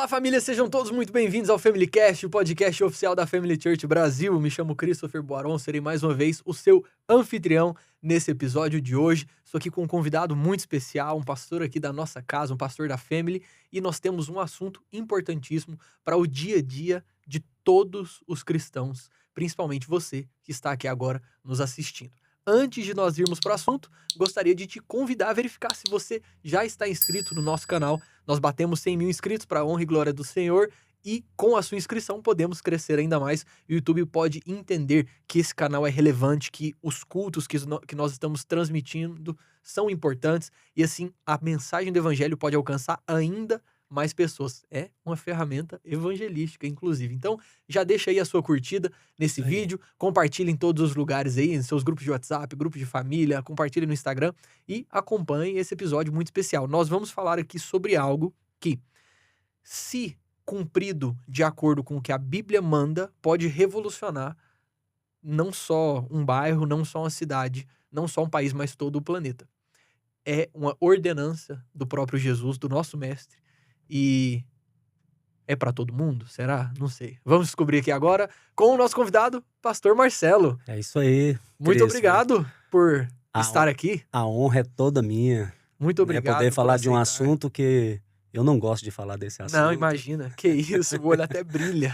Olá, família, sejam todos muito bem-vindos ao Family Cast, o podcast oficial da Family Church Brasil. Me chamo Christopher Boaron, serei mais uma vez o seu anfitrião nesse episódio de hoje. Estou aqui com um convidado muito especial, um pastor aqui da nossa casa, um pastor da Family, e nós temos um assunto importantíssimo para o dia a dia de todos os cristãos, principalmente você que está aqui agora nos assistindo. Antes de nós irmos para o assunto, gostaria de te convidar a verificar se você já está inscrito no nosso canal. Nós batemos 100 mil inscritos para a honra e glória do Senhor e com a sua inscrição podemos crescer ainda mais. O YouTube pode entender que esse canal é relevante, que os cultos que nós estamos transmitindo são importantes e assim a mensagem do evangelho pode alcançar ainda mais pessoas. É uma ferramenta evangelística, inclusive. Então, já deixa aí a sua curtida nesse vídeo, compartilhe em todos os lugares aí, em seus grupos de WhatsApp, grupos de família, compartilhe no Instagram e acompanhe esse episódio muito especial. Nós vamos falar aqui sobre algo que, se cumprido de acordo com o que a Bíblia manda, pode revolucionar não só um bairro, não só uma cidade, não só um país, mas todo o planeta. É uma ordenança do próprio Jesus, do nosso mestre, e é para todo mundo? Será? Não sei. Vamos descobrir aqui agora com o nosso convidado, Pastor Marcelo. É isso aí. Muito obrigado por estar aqui. A honra é toda minha. Muito obrigado. Poder falar de um assunto que eu não gosto de falar desse assunto. Não, imagina. Que isso, o olho até brilha.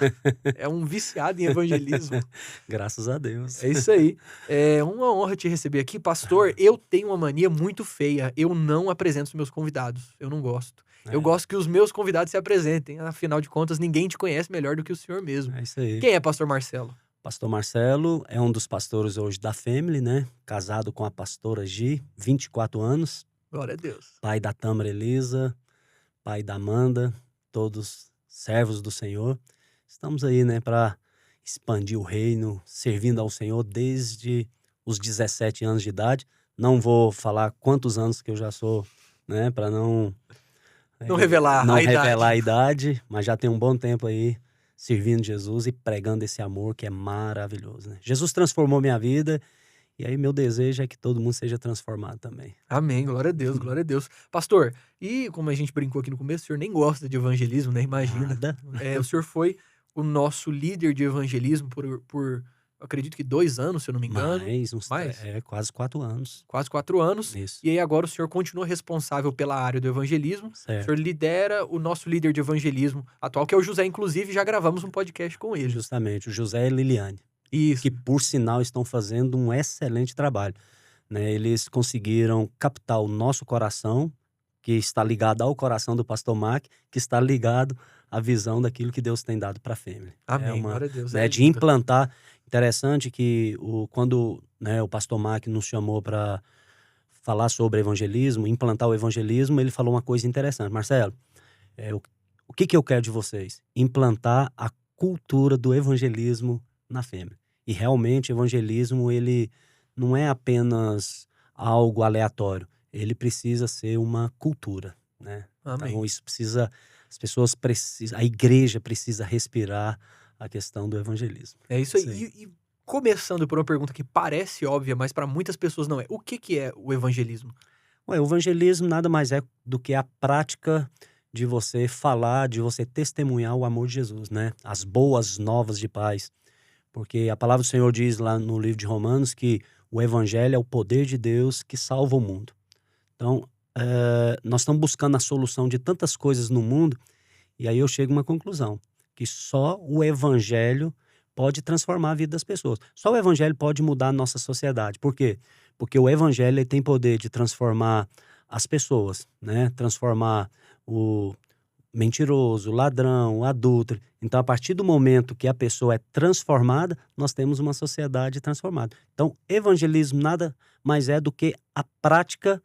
É um viciado em evangelismo. Graças a Deus. É isso aí. É uma honra te receber aqui. Pastor, eu tenho uma mania muito feia. Eu não apresento os meus convidados. Eu não gosto. Eu gosto que os meus convidados se apresentem. Afinal de contas, ninguém te conhece melhor do que o senhor mesmo. É isso aí. Quem é Pastor Marcelo? Pastor Marcelo é um dos pastores hoje da Family, né? Casado com a pastora Gi, 24 anos. Glória a Deus. Pai da Tâmara Elisa, pai da Amanda, todos servos do Senhor. Estamos aí, né, para expandir o reino, servindo ao Senhor desde os 17 anos de idade. Não vou falar quantos anos que eu já sou, né, para não revelar a idade, mas já tem um bom tempo aí servindo Jesus e pregando esse amor que é maravilhoso, né? Jesus transformou minha vida e aí meu desejo é que todo mundo seja transformado também. Amém, glória a Deus, glória a Deus. Pastor, e como a gente brincou aqui no começo, o senhor nem gosta de evangelismo, né? Imagina. Nada. O senhor foi o nosso líder de evangelismo por acredito que 2 anos, se eu não me engano. Mais? Quase 4 anos. Quase 4 anos. Isso. E aí agora o senhor continua responsável pela área do evangelismo. Certo. O senhor lidera o nosso líder de evangelismo atual, que é o José, inclusive, já gravamos um podcast com ele. Justamente, o José e Liliane. Isso. Que, por sinal, estão fazendo um excelente trabalho, né? Eles conseguiram captar o nosso coração, que está ligado ao coração do pastor Mac, que está ligado à visão daquilo que Deus tem dado para a Family. Amém, glória a Deus. Né, de implantar. Interessante que quando, né, o pastor Mac nos chamou para falar sobre evangelismo, implantar o evangelismo, ele falou uma coisa interessante. Marcelo, o que eu quero de vocês? Implantar a cultura do evangelismo na Family. E realmente o evangelismo, ele não é apenas algo aleatório. Ele precisa ser uma cultura, né? Amém. Então isso precisa, as pessoas precisam, a igreja precisa respirar a questão do evangelismo. É isso aí. E começando por uma pergunta que parece óbvia, mas para muitas pessoas não é. O que é o evangelismo? O evangelismo nada mais é do que a prática de você falar, de você testemunhar o amor de Jesus, né? As boas novas de paz. Porque a palavra do Senhor diz lá no livro de Romanos que o evangelho é o poder de Deus que salva o mundo. Então, nós estamos buscando a solução de tantas coisas no mundo e aí eu chego a uma conclusão, que só o evangelho pode transformar a vida das pessoas. Só o evangelho pode mudar a nossa sociedade. Por quê? Porque o evangelho ele tem poder de transformar as pessoas, né? Transformar o mentiroso, o ladrão, o adúltero. Então, a partir do momento que a pessoa é transformada, nós temos uma sociedade transformada. Então, evangelismo nada mais é do que a prática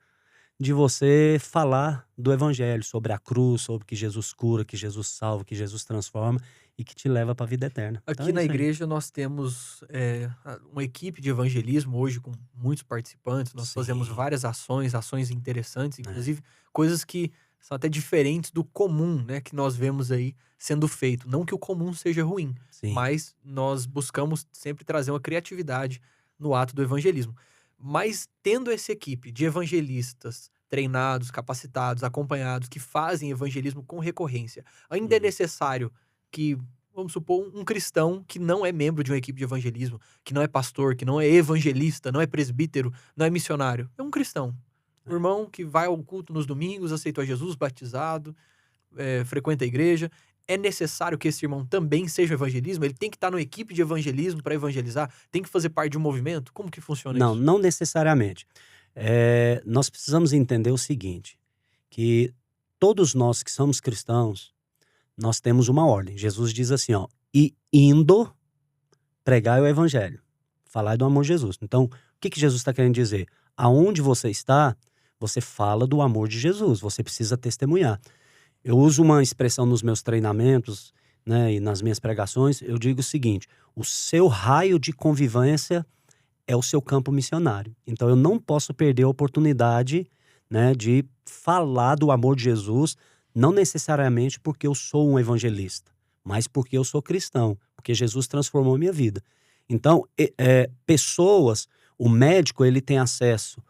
de você falar do evangelho, sobre a cruz, sobre que Jesus cura, que Jesus salva, que Jesus transforma e que te leva para a vida eterna. Aqui Então, na igreja nós temos uma equipe de evangelismo hoje com muitos participantes. Nós fazemos várias ações interessantes, inclusive coisas que são até diferentes do comum, né, que nós vemos aí sendo feito. Não que o comum seja ruim, mas nós buscamos sempre trazer uma criatividade no ato do evangelismo. Mas tendo essa equipe de evangelistas treinados, capacitados, acompanhados, que fazem evangelismo com recorrência. Ainda é necessário que, vamos supor, um cristão que não é membro de uma equipe de evangelismo, que não é pastor, que não é evangelista, não é presbítero, não é missionário, é um cristão. Um irmão que vai ao culto nos domingos, aceitou a Jesus, batizado, frequenta a igreja. É necessário que esse irmão também seja evangelismo? Ele tem que estar numa equipe de evangelismo para evangelizar? Tem que fazer parte de um movimento? Como que funciona Não, isso? não necessariamente. Nós precisamos entender o seguinte, que todos nós que somos cristãos, nós temos uma ordem. Jesus diz assim, ó, e indo pregai o evangelho, falar do amor de Jesus. Então, o que Jesus está querendo dizer? Aonde você está, você fala do amor de Jesus, você precisa testemunhar. Eu uso uma expressão nos meus treinamentos, né, e nas minhas pregações, eu digo o seguinte, o seu raio de convivência é o seu campo missionário. Então, eu não posso perder a oportunidade, né, de falar do amor de Jesus, não necessariamente porque eu sou um evangelista, mas porque eu sou cristão, porque Jesus transformou a minha vida. Então, pessoas, o médico, ele tem acesso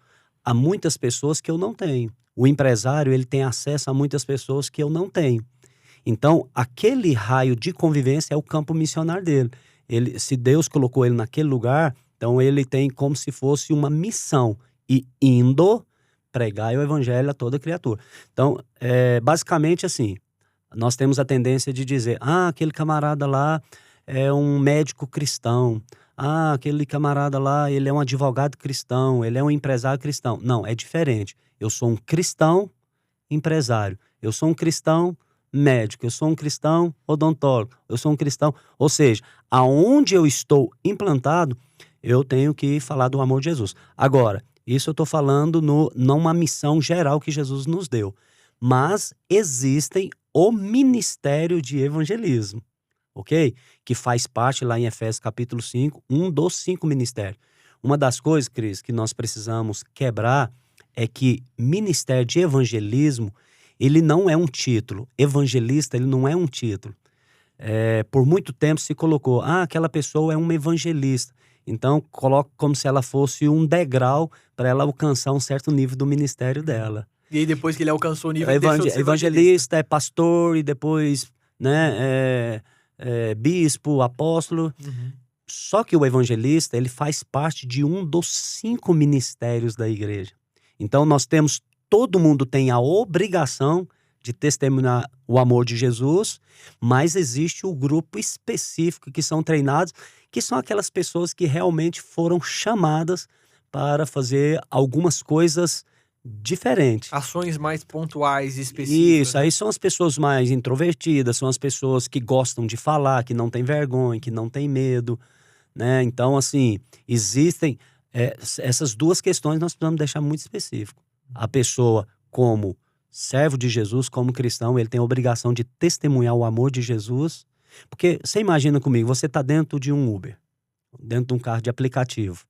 a muitas pessoas que eu não tenho. O empresário, ele tem acesso a muitas pessoas que eu não tenho. Então, aquele raio de convivência é o campo missionário dele. Se Deus colocou ele naquele lugar, então ele tem como se fosse uma missão. E indo, pregar o evangelho a toda criatura. Então, basicamente assim, nós temos a tendência de dizer, aquele camarada lá é um médico cristão, aquele camarada lá, ele é um advogado cristão, ele é um empresário cristão. Não, é diferente. Eu sou um cristão empresário, eu sou um cristão médico, eu sou um cristão odontólogo, eu sou um cristão... Ou seja, aonde eu estou implantado, eu tenho que falar do amor de Jesus. Agora, isso eu estou falando numa missão geral que Jesus nos deu. Mas existem o ministério de evangelismo, ok? Que faz parte lá em Efésios capítulo 5, um dos 5 ministérios. Uma das coisas, Cris, que nós precisamos quebrar é que ministério de evangelismo, ele não é um título. Evangelista, ele não é um título. Por muito tempo se colocou, aquela pessoa é uma evangelista. Então, coloca como se ela fosse um degrau para ela alcançar um certo nível do ministério dela. E aí, depois que ele alcançou o nível, ele deixou de ser evangelista, é pastor, e depois, né, bispo, apóstolo. Uhum. Só que o evangelista, ele faz parte de um dos 5 ministérios da igreja. Então, todo mundo tem a obrigação de testemunhar o amor de Jesus, mas existe o grupo específico que são treinados, que são aquelas pessoas que realmente foram chamadas para fazer algumas coisas diferentes. Ações mais pontuais e específicas. Isso, aí são as pessoas mais introvertidas, são as pessoas que gostam de falar, que não têm vergonha, que não têm medo, né? Então, assim, existem essas duas questões, nós precisamos deixar muito específico. A pessoa, como servo de Jesus, como cristão, ele tem a obrigação de testemunhar o amor de Jesus. Porque você imagina comigo, você está dentro de um Uber, dentro de um carro de aplicativo.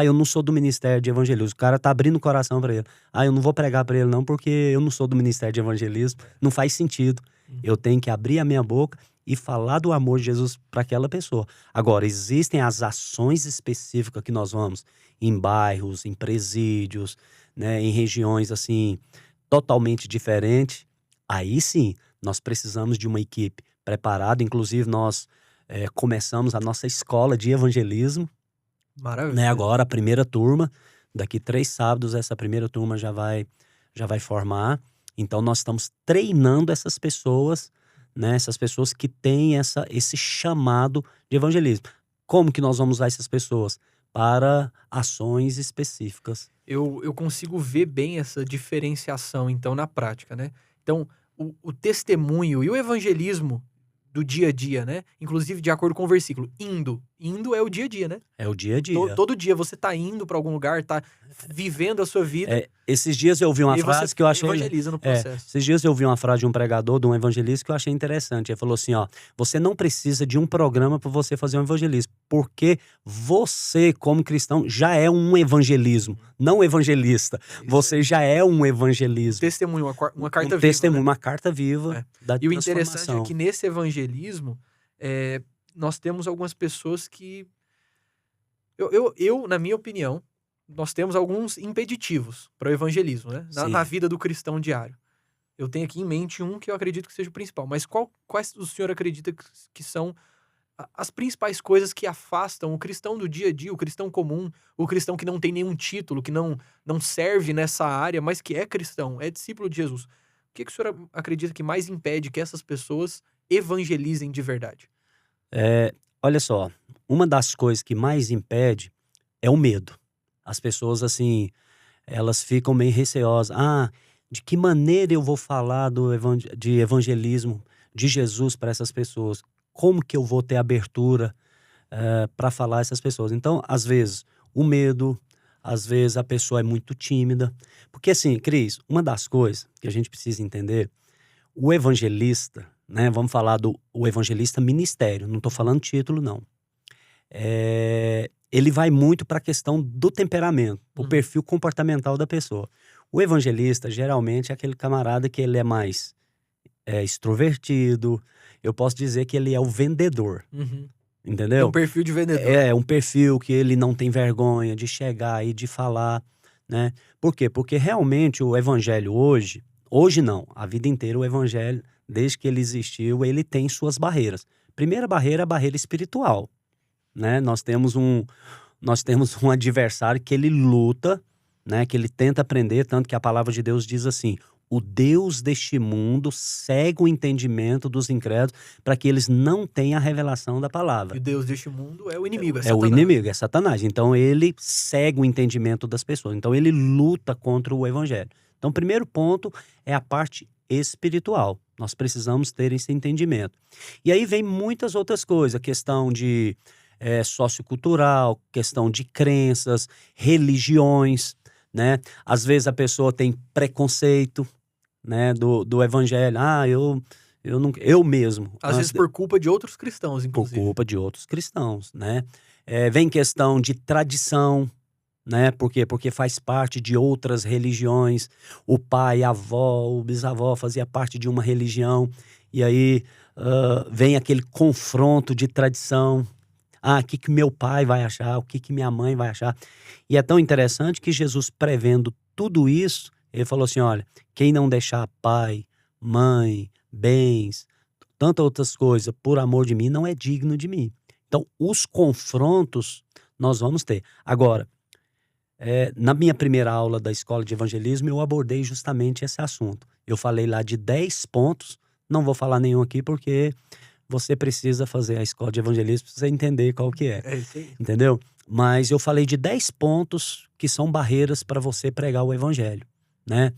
Eu não sou do ministério de evangelismo. O cara está abrindo o coração para ele. Eu não vou pregar para ele não, porque eu não sou do ministério de evangelismo. Não faz sentido. Eu tenho que abrir a minha boca e falar do amor de Jesus para aquela pessoa. Agora, existem as ações específicas que nós vamos em bairros, em presídios, né, em regiões assim totalmente diferentes. Aí sim, nós precisamos de uma equipe preparada. Inclusive, nós começamos a nossa escola de evangelismo. Maravilha. Né, agora, a primeira turma, daqui 3 sábados, essa primeira turma já vai formar. Então, nós estamos treinando essas pessoas, né, essas pessoas que têm esse chamado de evangelismo. Como que nós vamos usar essas pessoas? Para ações específicas. Eu consigo ver bem essa diferenciação, então, na prática, né? Então, o testemunho e o evangelismo do dia a dia, né? Inclusive, de acordo com o versículo, indo é o dia a dia, né? É o dia a dia. Todo dia você tá indo para algum lugar, tá vivendo a sua vida. Esses dias eu ouvi uma frase que eu achei... evangeliza no processo. Esses dias eu ouvi uma frase de um pregador, de um evangelista, que eu achei interessante. Ele falou assim, você não precisa de um programa para você fazer um evangelismo, porque você, como cristão, já é um evangelismo, não evangelista. Você já é um evangelismo. Testemunho, uma carta viva. Testemunho, né? uma carta viva da E o transformação. interessante é que nesse evangelismo, nós temos algumas pessoas que... Eu, na minha opinião, nós temos alguns impeditivos para o evangelismo, né? Na Sim. vida do cristão diário. Eu tenho aqui em mente um que eu acredito que seja o principal, mas quais o senhor acredita que são as principais coisas que afastam o cristão do dia a dia, o cristão comum, o cristão que não tem nenhum título, que não serve nessa área, mas que é cristão, é discípulo de Jesus? O que o senhor acredita que mais impede que essas pessoas evangelizem de verdade? Olha só, uma das coisas que mais impede é o medo. As pessoas, assim, elas ficam meio receosas. Ah, de que maneira eu vou falar de evangelismo de Jesus para essas pessoas? Como que eu vou ter abertura para falar a essas pessoas? Então, às vezes, o medo, às vezes a pessoa é muito tímida. Porque assim, Cris, uma das coisas que a gente precisa entender, o evangelista, né? Vamos falar do o evangelista ministério, não estou falando título, não. Ele vai muito para a questão do temperamento, o Uhum. perfil comportamental da pessoa. O evangelista, geralmente, é aquele camarada que ele é mais extrovertido. Eu posso dizer que ele é o vendedor, Uhum. Tem um entendeu? perfil de vendedor. É um perfil que ele não tem vergonha de chegar e de falar, né? Por quê? Porque realmente o evangelho hoje não, a vida inteira o evangelho, desde que ele existiu, ele tem suas barreiras. Primeira barreira é a barreira espiritual, né? Nós temos um adversário que ele luta, né? Que ele tenta aprender, tanto que a palavra de Deus diz assim: o Deus deste mundo cega o entendimento dos incrédulos para que eles não tenham a revelação da E palavra. o Deus deste mundo é o inimigo, é É o Satanás. inimigo, é Satanás. Então ele cega o entendimento das pessoas. Então ele luta contra o evangelho. Então o primeiro ponto é a parte espiritual. Nós precisamos ter esse entendimento. E aí vem muitas outras coisas, a questão de sociocultural, questão de crenças, religiões, né? Às vezes a pessoa tem preconceito, né, do evangelho. Ah, eu não, eu mesmo, Às vezes por culpa de outros cristãos, por inclusive. culpa de outros cristãos, né? Vem questão de tradição, né? Por quê? Porque faz parte de outras religiões. O pai, a avó, o bisavó fazia parte de uma religião. E aí vem aquele confronto de tradição. Ah, o que que meu pai vai achar? O que que minha mãe vai achar? E é tão interessante que Jesus, prevendo tudo isso, ele falou assim: olha, quem não deixar pai, mãe, bens, tantas outras coisas, por amor de mim, não é digno de mim. Então, os confrontos nós vamos ter. Agora, na minha primeira aula da escola de evangelismo, eu abordei justamente esse assunto. Eu falei lá de 10 pontos, não vou falar nenhum aqui porque você precisa fazer a escola de evangelismo para você entender qual que é, É isso aí. entendeu? Mas eu falei de 10 pontos que são barreiras para você pregar o evangelho, né?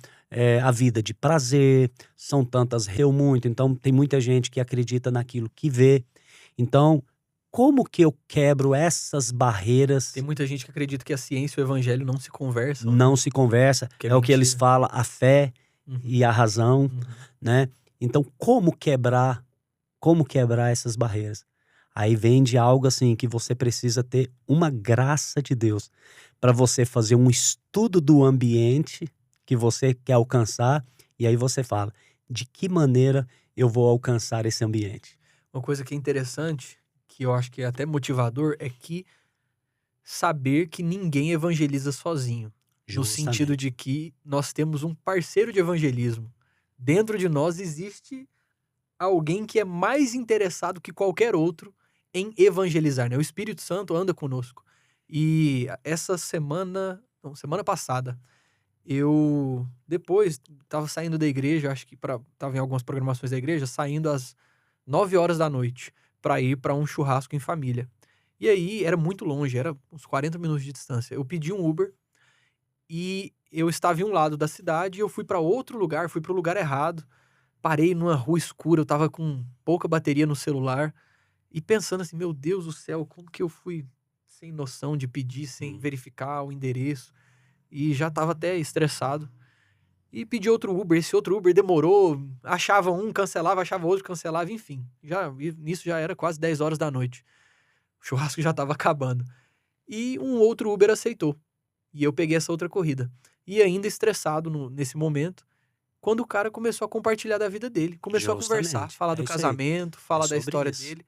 A vida de prazer, são tantas, riu muito, então tem muita gente que acredita naquilo que vê. Então, como que eu quebro essas Tem barreiras? muita gente que acredita que a ciência e o evangelho não se conversam, né? Não se conversa, Que é é o que eles mentira. falam, a fé Uhum, e a razão, uhum. né? Então, como quebrar essas barreiras? Aí vem de algo assim que você precisa ter uma graça de Deus para você fazer um estudo do ambiente que você quer alcançar e aí você fala: de que maneira eu vou alcançar esse ambiente? Uma coisa que é interessante, que eu acho que é até motivador, é que saber que ninguém evangeliza sozinho. No sentido Justamente. de que nós temos um parceiro de evangelismo. Dentro de nós existe alguém que é mais interessado que qualquer outro em evangelizar, né? O Espírito Santo anda conosco. E essa semana, não, semana passada, eu depois estava saindo da igreja, acho que tava em algumas programações da igreja, saindo às 9 horas da noite para ir para um churrasco em família. E aí era muito longe, era uns 40 minutos de distância. Eu pedi um Uber e eu estava em um lado da cidade e eu fui para outro lugar, fui para o lugar errado. Parei numa rua escura, eu tava com pouca bateria no celular e pensando assim: "Meu Deus do céu, como que eu fui sem noção de pedir, sem Hum. verificar o endereço?" E já tava até estressado. E pedi outro Uber, esse outro Uber demorou, achava um, cancelava, achava outro, cancelava, enfim. Nisso já era quase 10 horas da noite. O churrasco já estava acabando. E um outro Uber aceitou. E eu peguei essa outra corrida. E ainda estressado nesse momento, quando o cara começou a compartilhar da vida dele, começou a conversar, Justamente. falar É do isso aí. casamento, É falar da sobre história isso. dele.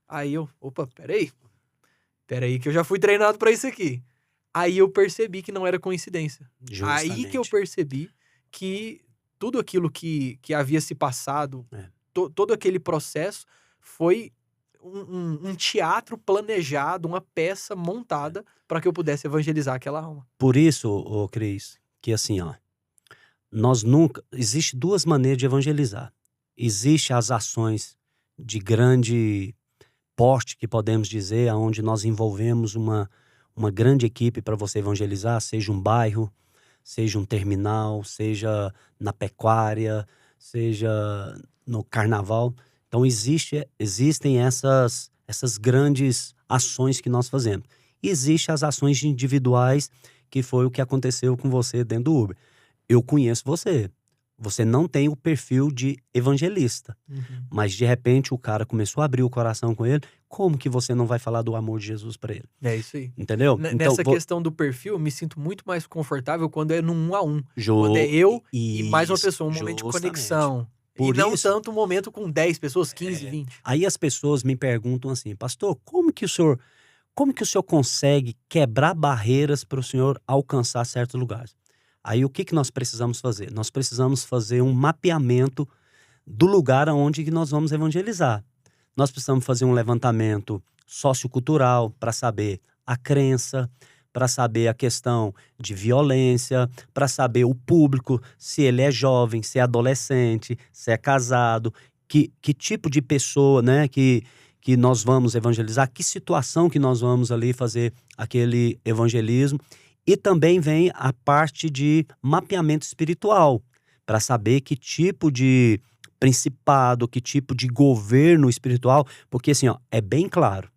Aí eu, opa, peraí, que eu já fui treinado pra isso aqui. Aí eu percebi que não era coincidência. Aí que eu Justamente. percebi que tudo aquilo que havia se passado, É. todo aquele processo foi um teatro planejado, uma peça montada para que eu pudesse evangelizar aquela alma. Por isso, ô Cris, que assim, ó, nós nunca existe 2 maneiras de evangelizar. Existe as ações de grande porte, que podemos dizer, aonde nós envolvemos uma grande equipe para você evangelizar, seja um bairro, seja um terminal, seja na pecuária, seja no carnaval. Então existem essas grandes ações que nós fazemos. E existem as ações individuais, que foi o que aconteceu com você dentro do Uber. Eu conheço você. Você não tem o perfil de evangelista. Mas de repente o cara começou a abrir o coração com ele. Como que você não vai falar do amor de Jesus para ele? É isso aí. Entendeu? Então, Nessa questão do perfil, eu me sinto muito mais confortável quando é no 1 a 1. Quando é eu e mais uma Isso, pessoa, um momento de justamente. conexão. Por E não isso, tanto um momento com 10 pessoas, 15, 20. aí as pessoas me perguntam assim, pastor, como que o senhor consegue quebrar barreiras para o senhor alcançar certos lugares? Aí o que nós precisamos fazer? Nós precisamos fazer um mapeamento do lugar aonde que nós vamos evangelizar. Nós precisamos fazer um levantamento sociocultural para saber a crença, para saber a questão de violência, para saber o público, se ele é jovem, se é adolescente, se é casado, que tipo de pessoa, né, que nós vamos evangelizar, que situação que nós vamos ali fazer aquele evangelismo. E também vem a parte de mapeamento espiritual, para saber que tipo de principado, que tipo de governo espiritual, porque assim, ó, é bem claro.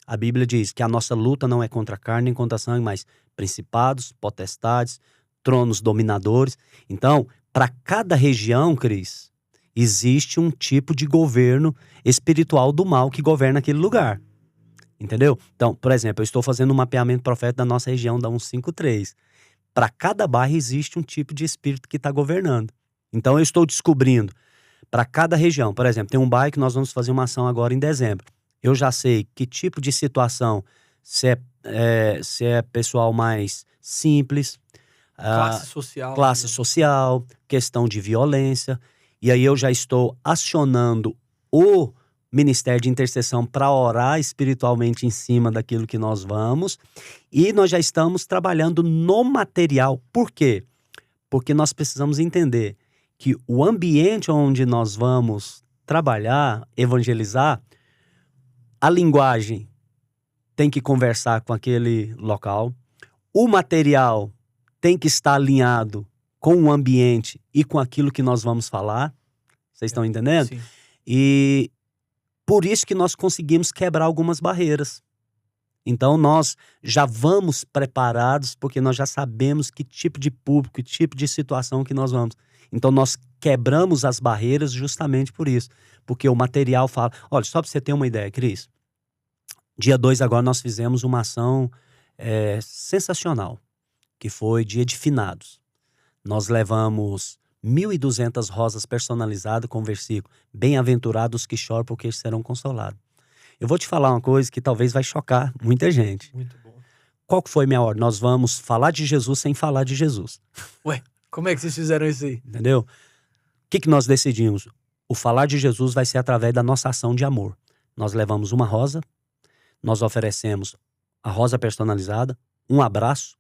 A Bíblia diz que a nossa luta não é contra a carne nem contra a sangue, mas principados, potestades, tronos dominadores. Então, para cada região, Cris, existe um tipo de governo espiritual do mal que governa aquele lugar. Entendeu? Então, por exemplo, eu estou fazendo um mapeamento profético da nossa região, da 153. Para cada bairro existe um tipo de espírito que está governando. Então, eu estou descobrindo, para cada região, por exemplo, tem um bairro que nós vamos fazer uma ação agora em dezembro. Eu já sei que tipo de situação, se é pessoal mais simples, classe social, questão de violência. E aí eu já estou acionando o Ministério de Intercessão para orar espiritualmente em cima daquilo que nós vamos. E nós já estamos trabalhando no material. Por quê? Porque nós precisamos entender que o ambiente onde nós vamos trabalhar, evangelizar, a linguagem tem que conversar com aquele local, o material tem que estar alinhado com o ambiente e com aquilo que nós vamos falar. Vocês estão entendendo? Sim. E por isso que nós conseguimos quebrar algumas barreiras. Então nós já vamos preparados, porque nós já sabemos que tipo de público, que tipo de situação que nós vamos. Então nós quebramos as barreiras justamente por isso. Porque o material fala... Olha, só para você ter uma ideia, Cris. Dia 2 agora nós fizemos uma ação sensacional, que foi dia de finados. Nós levamos 1.200 rosas personalizadas com o versículo: bem-aventurados que choram porque serão consolados. Eu vou te falar uma coisa que talvez vai chocar muita gente. Muito bom. Qual que foi minha ordem? Nós vamos falar de Jesus sem falar de Jesus. Ué, como é que vocês fizeram isso aí? Entendeu? O que nós decidimos? O falar de Jesus vai ser através da nossa ação de amor. Nós levamos uma rosa, nós oferecemos a rosa personalizada, um abraço,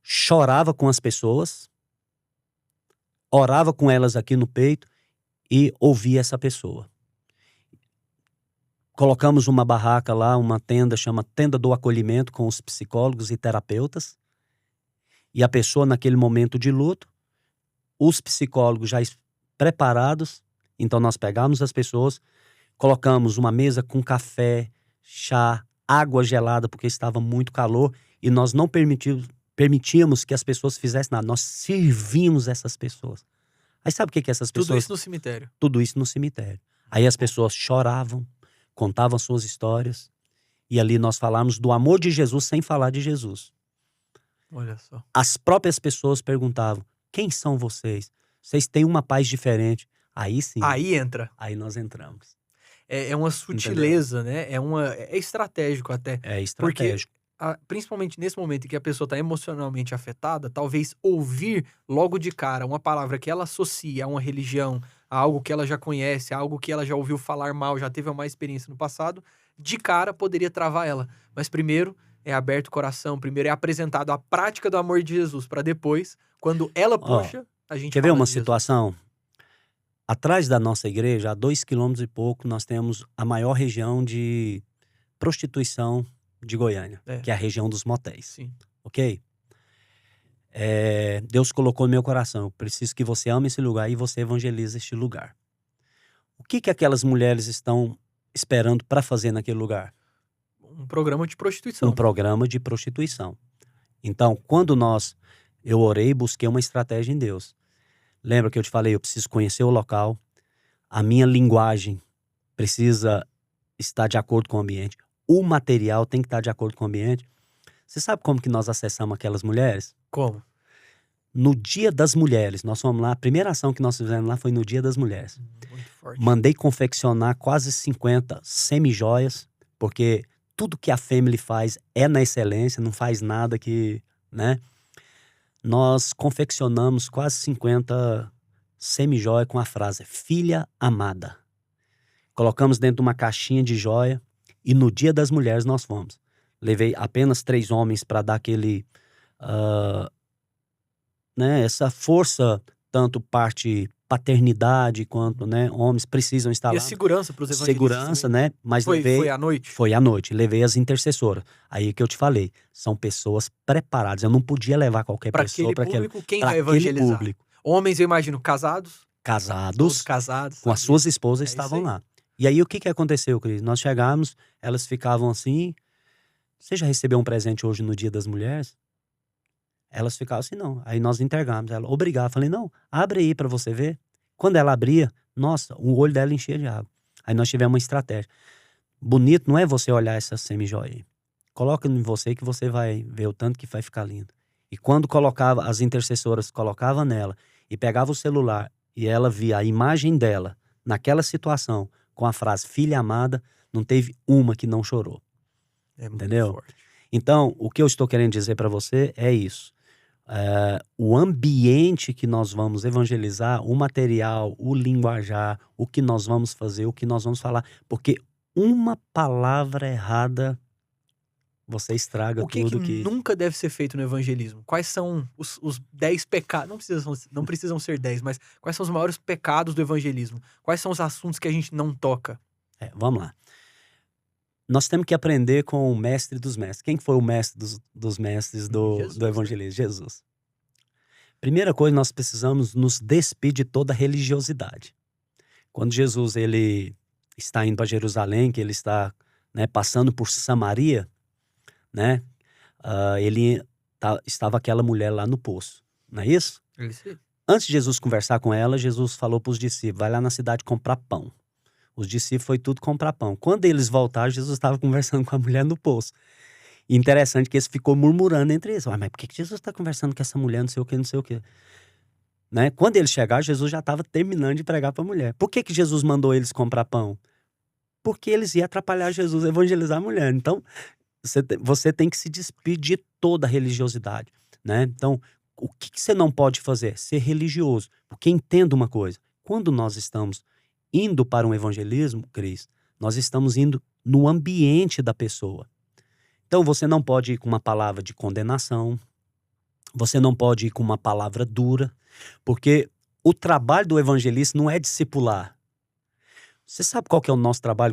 chorava com as pessoas, orava com elas aqui no peito e ouvia essa pessoa. Colocamos uma barraca lá, uma tenda, chama Tenda do Acolhimento, com os psicólogos e terapeutas. E a pessoa naquele momento de luto, os psicólogos já preparados, então nós pegamos as pessoas, colocamos uma mesa com café, chá, água gelada, porque estava muito calor, e nós não permitíamos que as pessoas fizessem nada, nós servimos essas pessoas. Aí sabe o que essas pessoas... Tudo isso no cemitério. Tudo isso no cemitério. Aí as pessoas choravam, contavam suas histórias, e ali nós falamos do amor de Jesus sem falar de Jesus. Olha só. As próprias pessoas perguntavam: quem são vocês? Vocês têm uma paz diferente. Aí sim. Aí entra. Aí nós entramos. É uma sutileza, né? É estratégico até. É estratégico. principalmente nesse momento em que a pessoa está emocionalmente afetada, talvez ouvir logo de cara uma palavra que ela associa a uma religião, a algo que ela já conhece, a algo que ela já ouviu falar mal, já teve uma má experiência no passado, de cara poderia travar ela. Mas primeiro é aberto o coração, primeiro é apresentado a prática do amor de Jesus, para depois, quando ela Ó, puxa, a gente quer ver fala uma de Jesus. situação? Atrás da nossa igreja, a 2 quilômetros e pouco, nós temos a maior região de prostituição de Goiânia, É. que é a região dos motéis, Sim. ok? Deus colocou no meu coração, eu preciso que você ame esse lugar e você evangelize este lugar. O que aquelas mulheres estão esperando para fazer naquele lugar? Um programa de prostituição. Um programa de prostituição. Então, quando eu orei e busquei uma estratégia em Deus. Lembra que eu te falei, eu preciso conhecer o local, a minha linguagem precisa estar de acordo com o ambiente, o material tem que estar de acordo com o ambiente. Você sabe como que nós acessamos aquelas mulheres? Como? No Dia das Mulheres, nós fomos lá, a primeira ação que nós fizemos lá foi no Dia das Mulheres. Muito forte. Mandei confeccionar quase 50 semi-joias, porque tudo que a Family faz é na excelência, não faz nada que, né? Nós confeccionamos quase 50 semi-joias com a frase Filha Amada. Colocamos dentro de uma caixinha de joia e no Dia das Mulheres nós fomos. Levei apenas 3 homens para dar aquele, né, essa força, tanto parte paternidade quanto, né, homens precisam estar E lá. a segurança para os evangelistas Segurança, também. né? Mas Foi à noite? Foi à noite. Levei as intercessoras. Aí que eu te falei, são pessoas preparadas. Eu não podia levar qualquer Para pessoa aquele público, quem pra vai aquele evangelizar? público. Homens, eu imagino, casados, todos Casados, casados. com as sabia? suas esposas É isso estavam aí. lá. E aí o que aconteceu, Cris? Nós chegamos, elas ficavam assim. Você já recebeu um presente hoje no Dia das Mulheres? Elas ficavam assim, não. Aí nós entregamos. Ela, obrigado. Falei, não, abre aí pra você ver. Quando ela abria, nossa, o olho dela enchia de água. Aí nós tivemos uma estratégia. Bonito não é você olhar essa semi-joia aí. Coloca em você que você vai ver o tanto que vai ficar lindo. E quando colocava, as intercessoras colocavam nela e pegava o celular e ela via a imagem dela naquela situação com a frase Filha Amada, não teve uma que não chorou. É muito Entendeu? forte. Então, o que eu estou querendo dizer para você é isso. O ambiente que nós vamos evangelizar, o material, o linguajar, o que nós vamos fazer, o que nós vamos falar. Porque uma palavra errada, você estraga O que tudo nunca deve ser feito no evangelismo? Quais são os 10 pecados? Não precisam ser 10, mas quais são os maiores pecados do evangelismo? Quais são os assuntos que a gente não toca? Vamos lá. Nós temos que aprender com o mestre dos mestres. Quem foi o mestre dos mestres Jesus, do evangelismo? Jesus. Primeira coisa, nós precisamos nos despir de toda religiosidade. Quando Jesus ele está indo para Jerusalém, que ele está, né, passando por Samaria, né, estava aquela mulher lá no poço, não é isso? Antes de Jesus conversar com ela, Jesus falou para os discípulos, vai lá na cidade comprar pão. Os discípulos foi tudo comprar pão. Quando eles voltaram, Jesus estava conversando com a mulher no poço. E interessante que eles ficou murmurando entre eles. Mas por que Jesus está conversando com essa mulher, não sei o que, não sei o que. Né? Quando eles chegaram, Jesus já estava terminando de pregar para a mulher. Por que Jesus mandou eles comprar pão? Porque eles iam atrapalhar Jesus a evangelizar a mulher. Então, você tem que se despir de toda a religiosidade. Né? Então, o que você não pode fazer? Ser religioso. Porque entenda uma coisa. Quando nós estamos indo para um evangelismo, Cris, nós estamos indo no ambiente da pessoa. Então você não pode ir com uma palavra de condenação, você não pode ir com uma palavra dura, porque o trabalho do evangelista não é discipular. Você sabe qual que é o nosso trabalho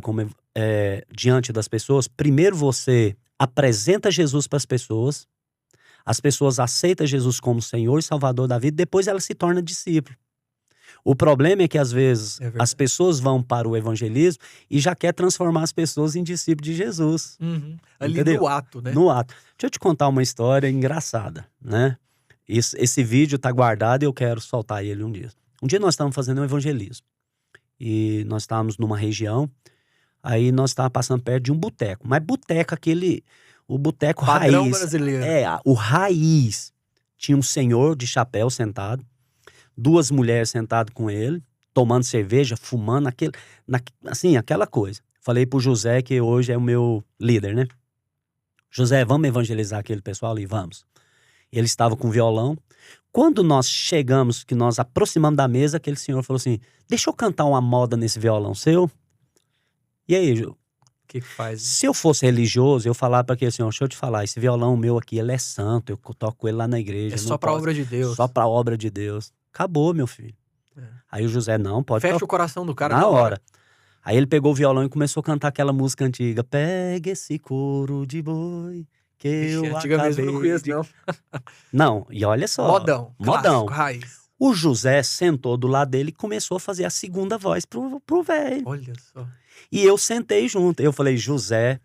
diante das pessoas? Primeiro você apresenta Jesus para as pessoas aceitam Jesus como Senhor e Salvador da vida, depois ela se torna discípulo. O problema é que, às vezes, as pessoas vão para o evangelismo e já quer transformar as pessoas em discípulos de Jesus. Ali entendeu? no ato, né? No ato. Deixa eu te contar uma história engraçada, né? Esse vídeo tá guardado e eu quero soltar ele um dia. Um dia nós estávamos fazendo um evangelismo. E nós estávamos numa região, aí nós estávamos passando perto de um boteco. Mas boteco o boteco raiz. Padrão brasileiro. O raiz. Tinha um senhor de chapéu sentado. 2 mulheres sentadas com ele, tomando cerveja, fumando, assim, aquela coisa. Falei pro José, que hoje é o meu líder, né? José, vamos evangelizar aquele pessoal ali? Vamos. Ele estava com violão. Quando nós chegamos, que nós aproximamos da mesa, aquele senhor falou assim, deixa eu cantar uma moda nesse violão seu. E aí, O que faz? se eu fosse religioso, eu falava para aquele senhor, deixa eu te falar, esse violão meu aqui, ele é santo, eu toco ele lá na igreja. É só pra obra de Deus. Só pra obra de Deus. Acabou, meu filho. É. Aí o José, não, pode Fecha tocar. o coração do cara Na hora. Aí ele pegou o violão e começou a cantar aquela música antiga. Pega esse couro de boi que Ixi, eu antiga mesmo eu não acabei conheço, de... não. Não, e olha só. Modão. Modão. Clássico, raiz. O José sentou do lado dele e começou a fazer a segunda voz pro velho. Olha só. E eu sentei junto. Eu falei, José,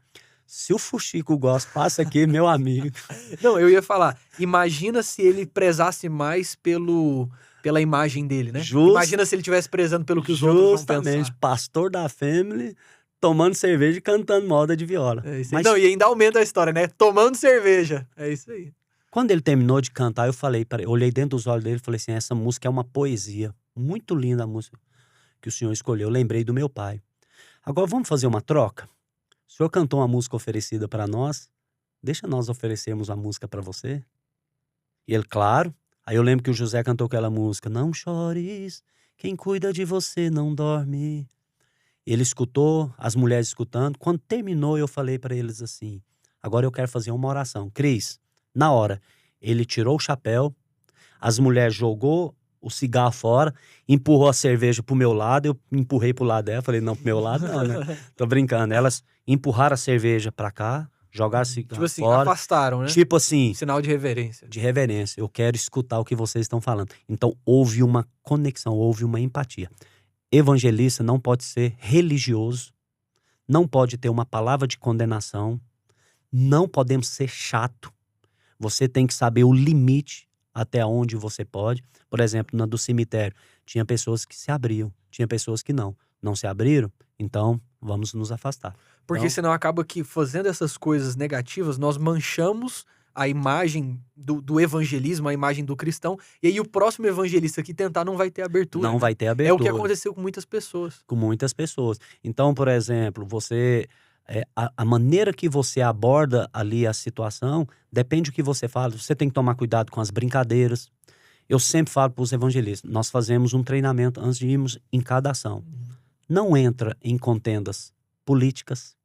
se o Fuxico gosta, passa aqui, meu amigo. Não, eu ia falar, imagina se ele prezasse mais pela imagem dele, né? Imagina se ele estivesse prezando pelo que os outros vão Justamente, pensar. pastor da Family, tomando cerveja e cantando moda de viola. É isso aí. Mas Não, e ainda aumenta a história, né? Tomando cerveja. É isso aí. quando ele terminou de cantar, eu falei, eu olhei dentro dos olhos dele e falei assim, essa música é uma poesia. Muito linda a música que o senhor escolheu. Eu lembrei do meu pai. Agora vamos fazer uma troca? O senhor cantou uma música oferecida para nós, deixa nós oferecermos a música para você. E ele, claro. Aí eu lembro que o José cantou aquela música, não chores, quem cuida de você não dorme. Ele escutou, as mulheres escutando. Quando terminou, eu falei para eles assim, agora eu quero fazer uma oração. Cris, na hora, ele tirou o chapéu, as mulheres jogou o cigarro fora, empurrou a cerveja pro meu lado, eu empurrei pro lado dela, falei, não, pro meu lado não, né? Tô brincando. Elas empurraram a cerveja pra cá, jogaram o cigarro Tipo assim, fora. afastaram, né? Tipo assim, Sinal de reverência. de reverência. Eu quero escutar o que vocês estão falando. Então, houve uma conexão, houve uma empatia. Evangelista não pode ser religioso, não pode ter uma palavra de condenação, não podemos ser chato. Você tem que saber o limite até onde você pode. Por exemplo, na do cemitério, tinha pessoas que se abriam, tinha pessoas que não. Não se abriram, então vamos nos afastar. Porque Então, senão acaba que fazendo essas coisas negativas, nós manchamos a imagem do evangelismo, a imagem do cristão, e aí o próximo evangelista que tentar não vai ter abertura. não né? vai ter É abertura. o que aconteceu com muitas pessoas. Com muitas pessoas. Então, por exemplo, você a maneira que você aborda ali a situação depende do que você fala. Você tem que tomar cuidado com as brincadeiras. Eu sempre falo para os evangelistas, nós fazemos um treinamento antes de irmos em cada ação. Não entra em contendas políticas,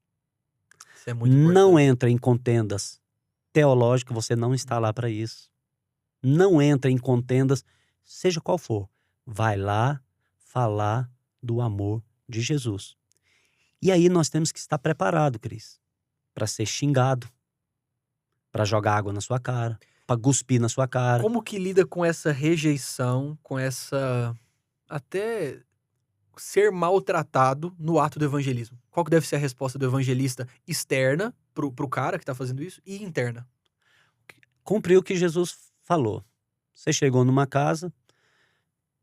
Isso é muito importante. não entra em contendas teológicas, você não está lá para isso. Não entra em contendas, seja qual for. Vai lá falar do amor de Jesus. E aí nós temos que estar preparado, Cris, para ser xingado, para jogar água na sua cara, para cuspir na sua cara. Como que lida com essa rejeição, com essa até ser maltratado no ato do evangelismo? Qual que deve ser a resposta do evangelista externa pro cara que tá fazendo isso e interna? Cumpriu o que Jesus falou. Você chegou numa casa,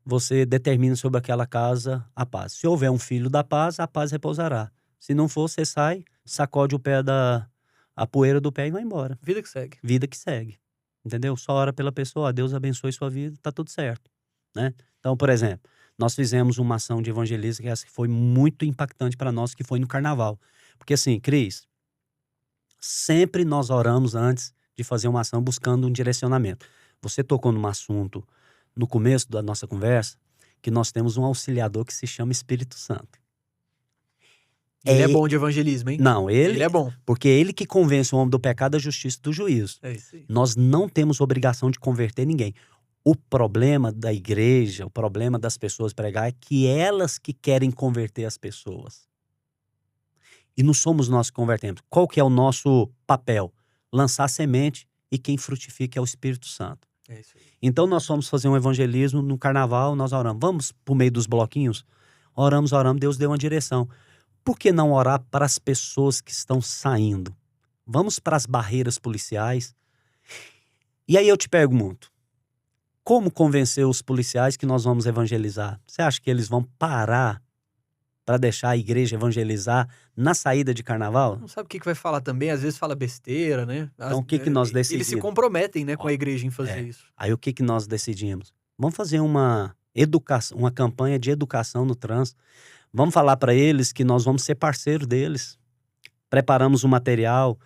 você determina sobre aquela casa a paz. Se houver um filho da paz, a paz repousará. Se não for, você sai, sacode o pé a poeira do pé e vai embora. Vida que segue. Vida que segue. Entendeu? Só ora pela pessoa, ó, Deus abençoe sua vida, tá tudo certo, né? Então, por exemplo, nós fizemos uma ação de evangelismo que essa foi muito impactante para nós, que foi no carnaval. Porque assim, Cris, sempre nós oramos antes de fazer uma ação buscando um direcionamento. Você tocou num assunto no começo da nossa conversa, que nós temos um auxiliador que se chama Espírito Santo. Ele é bom de evangelismo, hein? Não, Ele é bom. porque é ele que convence o homem do pecado, da justiça e do juízo. É isso aí. Nós não temos obrigação de converter ninguém. O problema da igreja, o problema das pessoas pregar é que elas que querem converter as pessoas. E não somos nós que convertemos. Qual que é o nosso papel? Lançar semente e quem frutifica é o Espírito Santo. É isso aí. Então nós fomos fazer um evangelismo no carnaval, nós oramos. Vamos por meio dos bloquinhos? Oramos, Deus deu uma direção. Por que não orar para as pessoas que estão saindo? Vamos para as barreiras policiais. E aí eu te pergunto, como convencer os policiais que nós vamos evangelizar? Você acha que eles vão parar para deixar a igreja evangelizar na saída de carnaval? Não sabe o que vai falar também, às vezes fala besteira, né? Então o que nós Eles decidimos? se comprometem, né, com a igreja em fazer isso. Aí o que nós decidimos? Vamos fazer uma educação, uma campanha de educação no trânsito. Vamos falar para eles que nós vamos ser parceiro deles. Preparamos o material,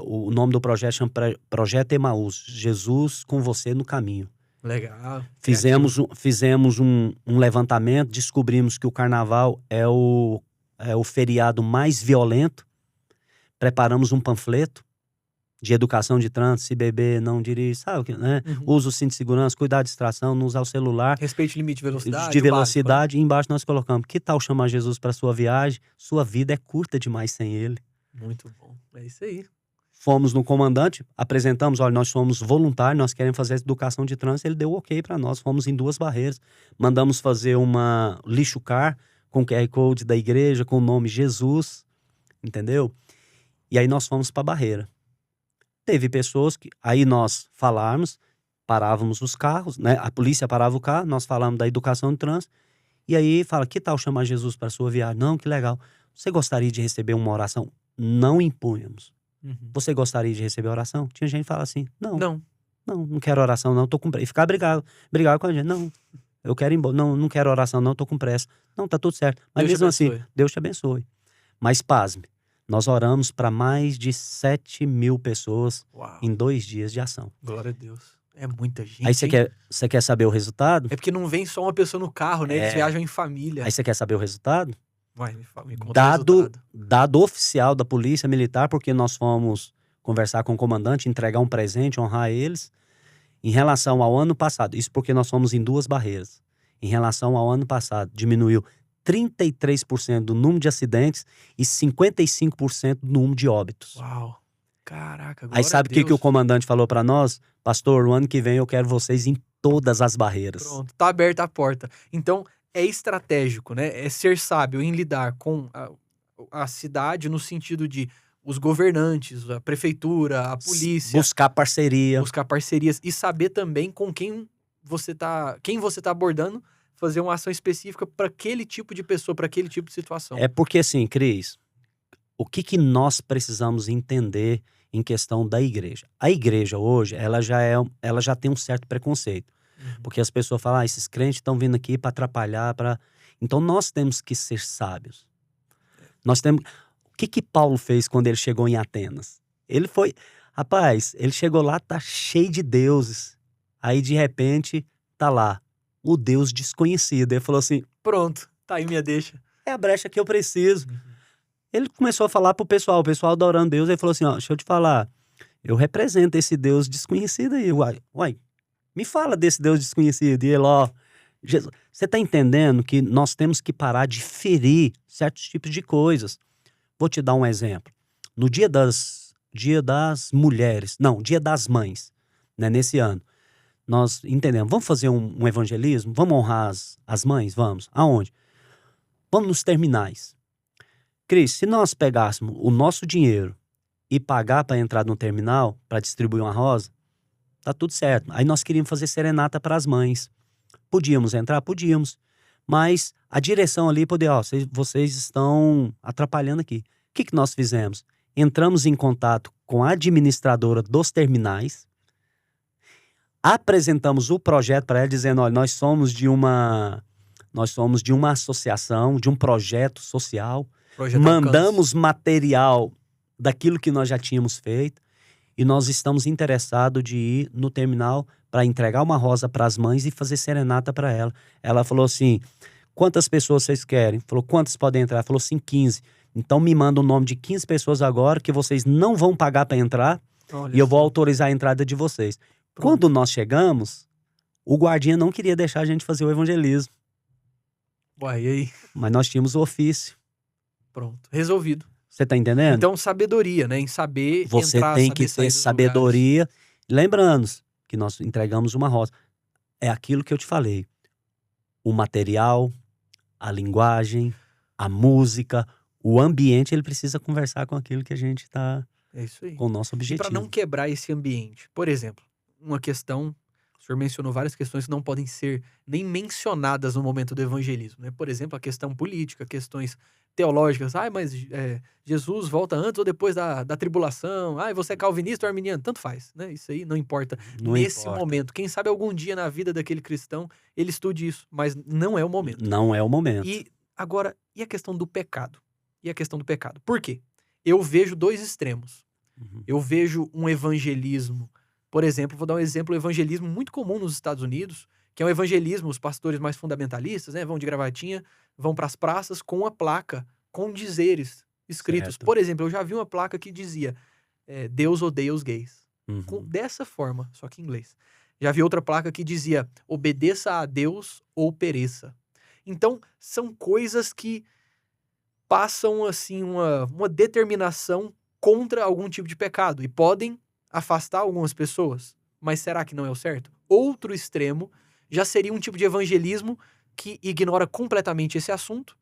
O nome do projeto chama Projeto Emaús, Jesus com você no caminho. Legal. Fizemos um levantamento, descobrimos que o carnaval é o feriado mais violento. Preparamos um panfleto de educação de trânsito, se beber, não dirige, sabe o que, né? Usa o cinto de segurança, cuidar de distração, não usar o celular. Respeite o limite de velocidade. De velocidade, básico, né? E embaixo nós colocamos, que tal chamar Jesus para sua viagem? Sua vida é curta demais sem ele. Muito bom, é isso aí. Fomos no comandante, apresentamos, olha, nós somos voluntários, nós queremos fazer educação de trânsito, ele deu ok para nós, fomos em 2 barreiras, mandamos fazer uma lixo car com QR Code da igreja, com o nome Jesus, entendeu? E aí nós fomos para a barreira. Teve pessoas que, aí nós falávamos, parávamos os carros, né? A polícia parava o carro, nós falamos da educação de trânsito, e aí fala, que tal chamar Jesus para sua viagem? Não, que legal. Você gostaria de receber uma oração? Não impunhamos. Você gostaria de receber oração? Tinha gente que fala assim, não quero oração não, tô com pressa. E ficar brigado com a gente, não, eu quero ir embora, não quero oração não, tô com pressa. Não, tá tudo certo. Mas mesmo assim, Deus te abençoe. Mas pasme, nós oramos para mais de 7.000 pessoas em 2 dias de ação. Glória a Deus. É muita gente. Aí você quer saber o resultado? É porque não vem só uma pessoa no carro, né? Eles viajam em família. Aí você quer saber o resultado? Vai, me conta o resultado. Dado oficial da Polícia Militar, porque nós fomos conversar com o comandante, entregar um presente, honrar eles. Em relação ao ano passado, isso porque nós fomos em 2 barreiras. Em relação ao ano passado, diminuiu 33% do número de acidentes e 55% do número de óbitos. Uau! Caraca, glória Aí sabe o que o comandante falou para nós? Pastor, o ano que vem eu quero vocês em todas as barreiras. Pronto, tá aberta a porta. Então, é estratégico, né? É ser sábio em lidar com a cidade no sentido de os governantes, a prefeitura, a polícia. Buscar parcerias e saber também com quem você tá abordando, fazer uma ação específica para aquele tipo de pessoa, para aquele tipo de situação. É porque assim, Cris, o que nós precisamos entender em questão da igreja? A igreja hoje, ela já tem um certo preconceito. Porque as pessoas falam, esses crentes estão vindo aqui para atrapalhar, Então nós temos que ser sábios. O que Paulo fez quando ele chegou em Atenas? Ele chegou lá, tá cheio de deuses. Aí de repente, tá lá, o Deus desconhecido. Ele falou assim, pronto, tá aí minha deixa. É a brecha que eu preciso. Ele começou a falar pro pessoal, o pessoal adorando Deus, ele falou assim, deixa eu te falar, eu represento esse Deus desconhecido aí. Uai, me fala desse Deus desconhecido. E ele, Jesus, você tá entendendo que nós temos que parar de ferir certos tipos de coisas. Vou te dar um exemplo. No dia das mulheres, dia das mães, né, nesse ano, nós entendemos, vamos fazer um evangelismo? Vamos honrar as mães? Vamos. Aonde? Vamos nos terminais. Cris, se nós pegássemos o nosso dinheiro e pagar para entrar no terminal, para distribuir uma rosa, tá tudo certo. Aí nós queríamos fazer serenata para as mães. Podíamos entrar? Podíamos. Mas a direção ali vocês estão atrapalhando aqui. O que nós fizemos? Entramos em contato com a administradora dos terminais, apresentamos o projeto para ela, dizendo, olha, nós somos de uma associação, de um projeto social, mandamos material daquilo que nós já tínhamos feito e nós estamos interessados de ir no terminal para entregar uma rosa para as mães e fazer serenata para ela. Ela falou assim, quantas pessoas vocês querem? Falou, quantas podem entrar? Falou assim, 15. Então me manda o nome de 15 pessoas agora que vocês não vão pagar para entrar. Olha, e eu vou autorizar a entrada de vocês. Pronto. Quando nós chegamos, o guardinha não queria deixar a gente fazer o evangelismo. Uai, e aí? Mas nós tínhamos o ofício. Pronto, resolvido. Você tá entendendo? Então, sabedoria, né? Em saber você entrar, tem que ter sabedoria. Lembrando que nós entregamos uma rosa. É aquilo que eu te falei. O material, a linguagem, a música, o ambiente, ele precisa conversar com aquilo que a gente tá... É isso aí. Com o nosso objetivo. E para não quebrar esse ambiente. Por exemplo, uma questão... O senhor mencionou várias questões que não podem ser nem mencionadas no momento do evangelismo, né? Por exemplo, a questão política, questões teológicas. Mas Jesus volta antes ou depois da tribulação? Você é calvinista ou arminiano? Tanto faz, né? Isso aí não importa. Nesse momento. Quem sabe algum dia na vida daquele cristão ele estude isso, mas não é o momento. Não é o momento. E agora, e a questão do pecado? Por quê? Eu vejo 2 extremos. Uhum. Eu vejo um evangelismo, por exemplo, vou dar um exemplo, um evangelismo muito comum nos Estados Unidos, que é um evangelismo, os pastores mais fundamentalistas, né, vão de gravatinha, vão para as praças com uma placa, com dizeres escritos. Certo. Por exemplo, eu já vi uma placa que dizia, Deus odeia os gays. Uhum. Dessa forma, só que em inglês. Já vi outra placa que dizia, obedeça a Deus ou pereça. Então, são coisas que passam, assim, uma determinação contra algum tipo de pecado e podem afastar algumas pessoas. Mas será que não é o certo? Outro extremo já seria um tipo de evangelismo que ignora completamente esse assunto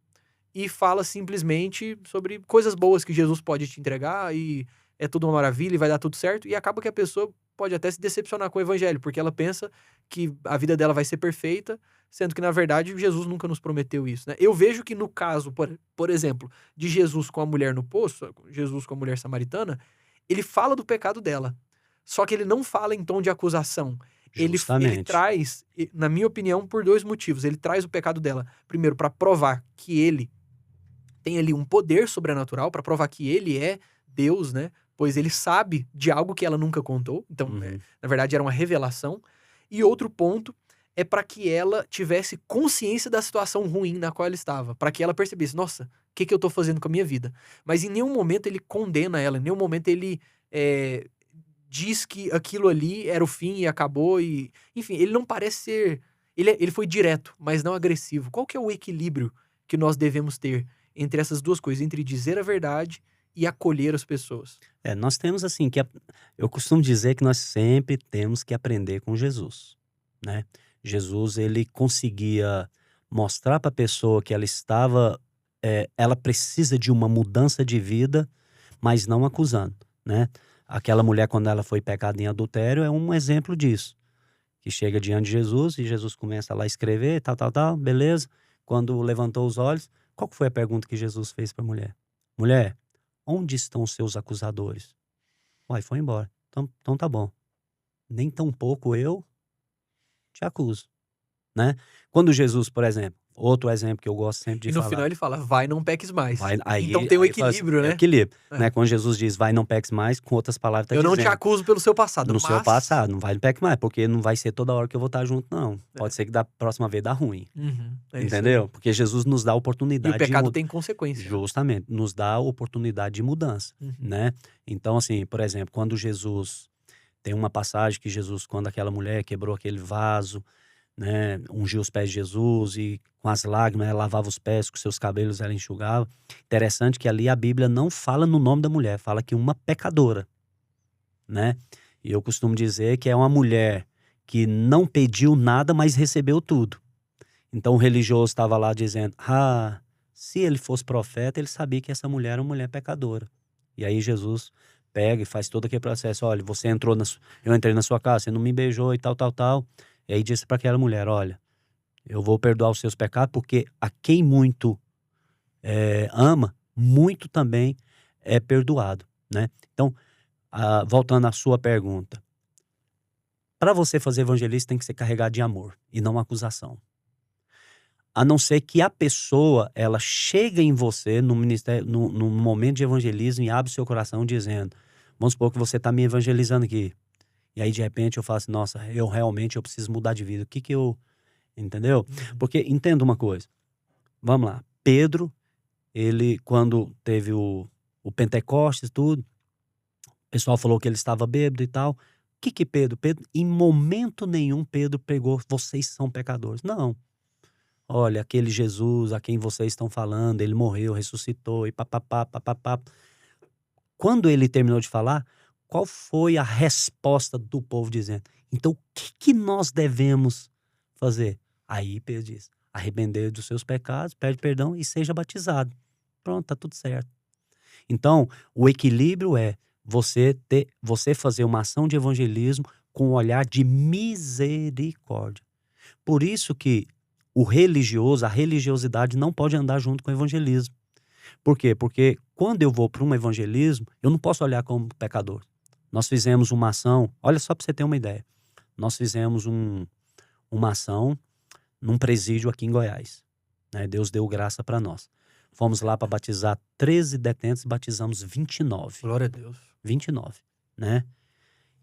e fala simplesmente sobre coisas boas que Jesus pode te entregar e é tudo uma maravilha e vai dar tudo certo. E acaba que a pessoa pode até se decepcionar com o evangelho, porque ela pensa que a vida dela vai ser perfeita, sendo que, na verdade, Jesus nunca nos prometeu isso, né? Eu vejo que no caso, por exemplo, de Jesus com a mulher no poço, Jesus com a mulher samaritana, ele fala do pecado dela. Só que ele não fala em tom de acusação. Ele Justamente. traz, na minha opinião, por dois motivos. Ele traz o pecado dela, primeiro, para provar que ele tem ali um poder sobrenatural, para provar que ele é Deus, né? Pois ele sabe de algo que ela nunca contou. Então, Uhum. na verdade, era uma revelação. E outro ponto é para que ela tivesse consciência da situação ruim na qual ela estava. Para que ela percebesse, nossa, o que eu tô fazendo com a minha vida? Mas em nenhum momento ele condena ela, em nenhum momento ele diz que aquilo ali era o fim e acabou. E enfim, ele não parece ser... Ele foi direto, mas não agressivo. Qual que é o equilíbrio que nós devemos ter entre essas duas coisas, entre dizer a verdade e acolher as pessoas? Nós temos assim eu costumo dizer que nós sempre temos que aprender com Jesus, né? Jesus, ele conseguia mostrar para a pessoa que ela estava, ela precisa de uma mudança de vida, mas não acusando, né? Aquela mulher, quando ela foi pecada em adultério, é um exemplo disso. Que chega diante de Jesus e Jesus começa lá a escrever, tal, tal, tal, beleza. Quando levantou os olhos, qual que foi a pergunta que Jesus fez para a mulher? Mulher, onde estão os seus acusadores? Uai, foi embora. Então tá bom. Nem tão pouco eu te acuso, né? Quando Jesus, por exemplo, outro exemplo que eu gosto sempre de E no final falar, ele fala, vai, não peques mais. vai, Então aí, tem um aí fala assim, equilíbrio, é né? equilíbrio, né? É. Quando Jesus diz, vai, não peques mais, com outras palavras tá Eu não te dizendo, acuso pelo seu passado, no seu mas... passado, não vai, não peque mais, porque não vai ser toda hora que eu vou estar junto, não. É. Pode ser que da próxima vez dá ruim. Uhum, é isso aí. Entendeu? Porque Jesus nos dá a E o oportunidade de pecado mudar. tem consequência, né? Justamente, nos dá a oportunidade de mudança, Uhum. né? Então, assim, por exemplo, quando Jesus tem uma passagem que Jesus, quando aquela mulher quebrou aquele vaso, né, ungiu os pés de Jesus e com as lágrimas ela lavava os pés, com seus cabelos ela enxugava. Interessante que ali a Bíblia não fala no nome da mulher, fala que uma pecadora, né? E eu costumo dizer que é uma mulher que não pediu nada, mas recebeu tudo. Então o religioso estava lá dizendo, se ele fosse profeta, ele sabia que essa mulher era uma mulher pecadora. E aí Jesus pega e faz todo aquele processo, olha, você entrou eu entrei na sua casa, você não me beijou e tal, tal, tal. E aí disse para aquela mulher, olha, eu vou perdoar os seus pecados, porque a quem muito ama, muito também é perdoado, né? Então, voltando à sua pergunta, para você fazer evangelismo tem que ser carregado de amor e não acusação. A não ser que a pessoa, ela chega em você no ministério, no momento de evangelismo e abre o seu coração dizendo, vamos supor que você está me evangelizando aqui. E aí, de repente, eu falo assim, nossa, eu preciso mudar de vida. O que que eu... Entendeu? Uhum. Porque, entenda uma coisa. Vamos lá. Pedro, ele, quando teve o Pentecostes e tudo, o pessoal falou que ele estava bêbado e tal. O que que Pedro, em momento nenhum, Pedro pregou, vocês são pecadores. Não. Olha, aquele Jesus a quem vocês estão falando, ele morreu, ressuscitou e papapá, papapá. Quando ele terminou de falar, qual foi a resposta do povo dizendo? Então, o que que nós devemos fazer? Aí Pedro diz, arrepender dos seus pecados, pede perdão e seja batizado. Pronto, tá tudo certo. Então, o equilíbrio é você fazer uma ação de evangelismo com um olhar de misericórdia. Por isso que a religiosidade não pode andar junto com o evangelismo. Por quê? Porque quando eu vou para um evangelismo, eu não posso olhar como pecador. Nós fizemos uma ação, olha só para você ter uma ideia. Nós fizemos uma ação num presídio aqui em Goiás, né? Deus deu graça para nós. Fomos lá para batizar 13 detentos e batizamos 29. Glória a Deus. 29, né?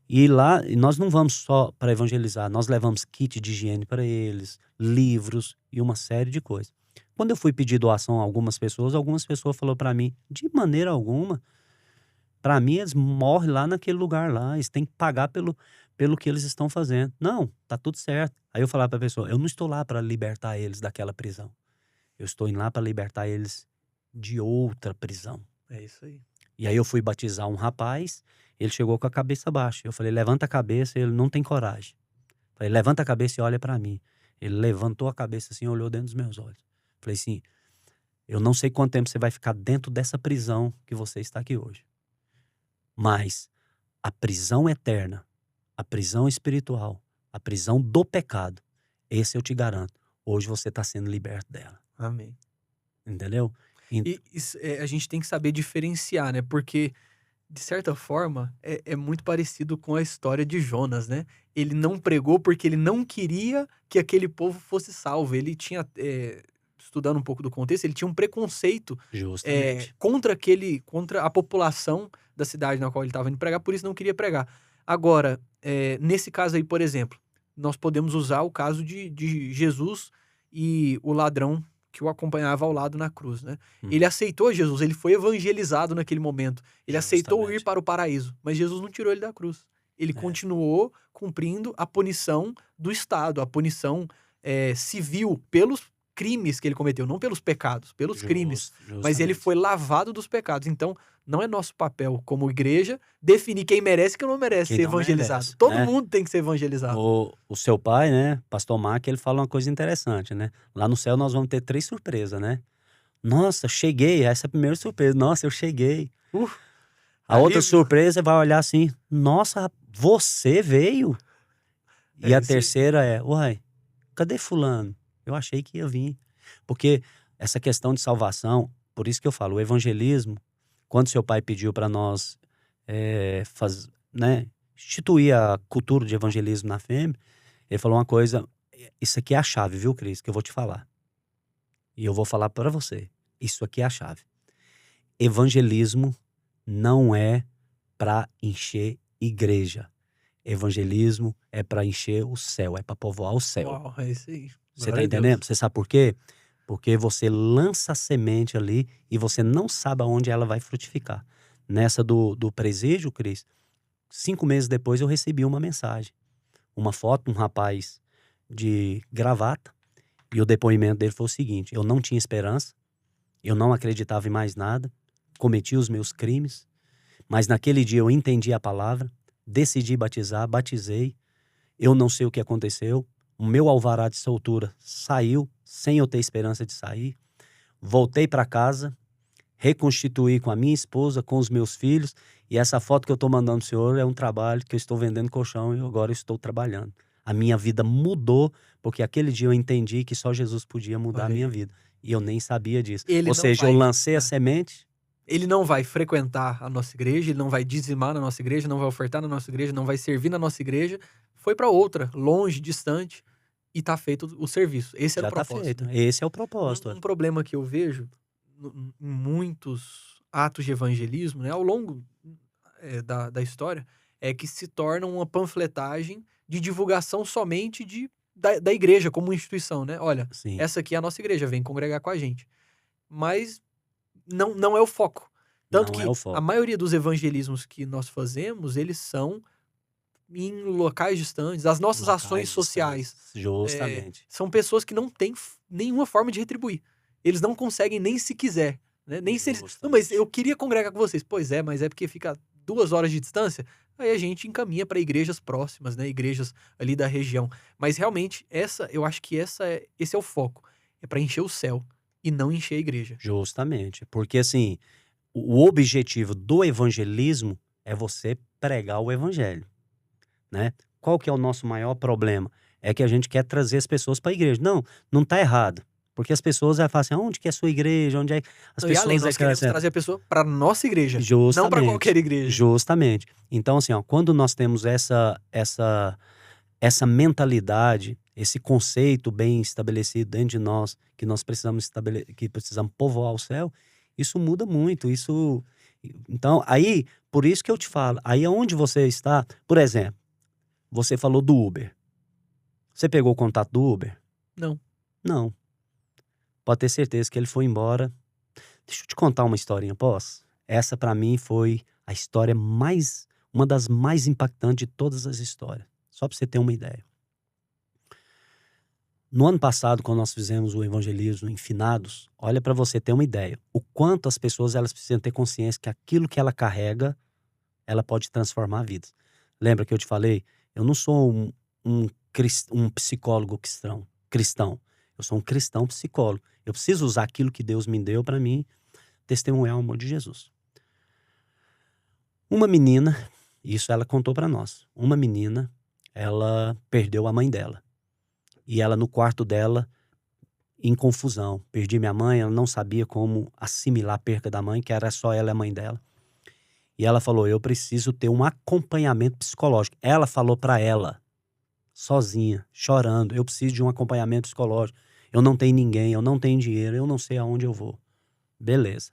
E lá, e nós não vamos só para evangelizar, nós levamos kit de higiene para eles, livros e uma série de coisas. Quando eu fui pedir doação a algumas pessoas falaram para mim, de maneira alguma, para mim eles morrem lá naquele lugar lá, eles têm que pagar pelo que eles estão fazendo. Não, tá tudo certo. Aí eu falava para a pessoa, eu não estou lá para libertar eles daquela prisão. Eu estou indo lá para libertar eles de outra prisão. É isso aí. E aí eu fui batizar um rapaz, ele chegou com a cabeça baixa. Eu falei, levanta a cabeça, ele não tem coragem. Falei, levanta a cabeça e olha para mim. Ele levantou a cabeça assim, olhou dentro dos meus olhos. Falei assim, eu não sei quanto tempo você vai ficar dentro dessa prisão que você está aqui hoje. Mas a prisão eterna, a prisão espiritual, a prisão do pecado, esse eu te garanto. Hoje você está sendo liberto dela. Amém. Entendeu? E a gente tem que saber diferenciar, né? Porque, de certa forma, é muito parecido com a história de Jonas, né? Ele não pregou porque ele não queria que aquele povo fosse salvo. Ele tinha, estudando um pouco do contexto, ele tinha um preconceito Justamente. contra a população da cidade na qual ele estava indo pregar, por isso não queria pregar. Agora, nesse caso aí, por exemplo, nós podemos usar o caso de Jesus e o ladrão que o acompanhava ao lado na cruz, né? Ele aceitou Jesus, ele foi evangelizado naquele momento. Ele aceitou ir Justamente. para o paraíso, mas Jesus não tirou ele da cruz. Ele continuou cumprindo a punição do Estado, a punição civil pelos crimes que ele cometeu, não pelos pecados, pelos crimes. Mas ele foi lavado dos pecados. Então, não é nosso papel como igreja definir quem merece e quem não merece Quem ser não evangelizado. merece, Todo né? mundo tem que ser evangelizado. O seu pai, né, Pastor Mark, ele fala uma coisa interessante, né? Lá no céu nós vamos ter 3 surpresas, né? Nossa, cheguei, essa é a primeira surpresa. Nossa, eu cheguei. A outra alívio. surpresa vai olhar assim, nossa, você veio? E a isso aí. terceira é, uai, cadê fulano? Eu achei que ia vir. Porque essa questão de salvação, por isso que eu falo, o evangelismo, quando seu pai pediu para nós instituir a cultura de evangelismo na FEM, ele falou uma coisa, isso aqui é a chave, viu, Cris, que eu vou te falar. E eu vou falar para você, isso aqui é a chave. Evangelismo não é para encher igreja. Evangelismo é para encher o céu, é para povoar o céu. Uau, é isso aí. Você tá entendendo? Você sabe por quê? Porque você lança a semente ali e você não sabe aonde ela vai frutificar. Nessa do presídio, Cris, 5 meses depois eu recebi uma mensagem. Uma foto de um rapaz de gravata e o depoimento dele foi o seguinte, eu não tinha esperança, eu não acreditava em mais nada, cometi os meus crimes, mas naquele dia eu entendi a palavra, decidi batizar, batizei, eu não sei o que aconteceu, o meu alvará de soltura saiu sem eu ter esperança de sair, voltei para casa, reconstituí com a minha esposa, com os meus filhos, e essa foto que eu estou mandando pro senhor é um trabalho que eu estou vendendo colchão e agora eu estou trabalhando. A minha vida mudou, porque aquele dia eu entendi que só Jesus podia mudar a minha vida. E eu nem sabia disso. Ou seja, eu lancei a semente. Ele não vai frequentar a nossa igreja, ele não vai dizimar na nossa igreja, não vai ofertar na nossa igreja, não vai servir na nossa igreja. Foi para outra, longe, distante, e tá feito o serviço. Esse era o propósito. Já tá feito. Esse é o propósito. Um problema que eu vejo em muitos atos de evangelismo, né, ao longo da história, é que se torna uma panfletagem de divulgação somente da igreja como instituição, né? Olha, Sim. Essa aqui é a nossa igreja, vem congregar com a gente. Mas não é o foco. Tanto que a maioria dos evangelismos que nós fazemos, eles são em locais distantes. As nossas ações sociais justamente são pessoas que não têm nenhuma forma de retribuir. Eles não conseguem nem se quiser. Né? Nem se eles... Não, mas eu queria congregar com vocês. Pois é, mas é porque fica 2 horas de distância. Aí a gente encaminha para igrejas próximas, né? Igrejas ali da região. Mas realmente, eu acho que esse é o foco. É para encher o céu e não encher a igreja. Justamente. Porque assim, o objetivo do evangelismo é você pregar o evangelho. Né? Qual que é o nosso maior problema? É que a gente quer trazer as pessoas para a igreja. Não tá errado. Porque as pessoas vão falar assim, onde que é a sua igreja? Onde é as pessoas? E além, nós queremos trazer a pessoa para nossa igreja, justamente, não para qualquer igreja. Justamente. Então, assim, quando nós temos essa mentalidade, esse conceito bem estabelecido dentro de nós, que nós precisamos povoar o céu, isso muda muito. Isso Então, aí, por isso que eu te falo, aí onde você está, por exemplo, você falou do Uber. Você pegou o contato do Uber? Não. Não. Pode ter certeza que ele foi embora. Deixa eu te contar uma historinha, posso? Essa pra mim foi a história uma das mais impactantes de todas as histórias. Só pra você ter uma ideia. No ano passado, quando nós fizemos o evangelismo em finados, olha pra você ter uma ideia. O quanto as pessoas elas precisam ter consciência que aquilo que ela carrega, ela pode transformar vidas. Lembra que eu te falei? Eu não sou um psicólogo cristão. Eu sou um cristão psicólogo. Eu preciso usar aquilo que Deus me deu pra mim testemunhar o amor de Jesus. Uma menina, isso ela contou pra nós. Uma menina, ela perdeu a mãe dela. E ela no quarto dela, em confusão. Perdi minha mãe, ela não sabia como assimilar a perca da mãe, que era só ela e a mãe dela. E ela falou, eu preciso ter um acompanhamento psicológico. Ela falou pra ela, sozinha, chorando, eu preciso de um acompanhamento psicológico. Eu não tenho ninguém, eu não tenho dinheiro, eu não sei aonde eu vou. Beleza.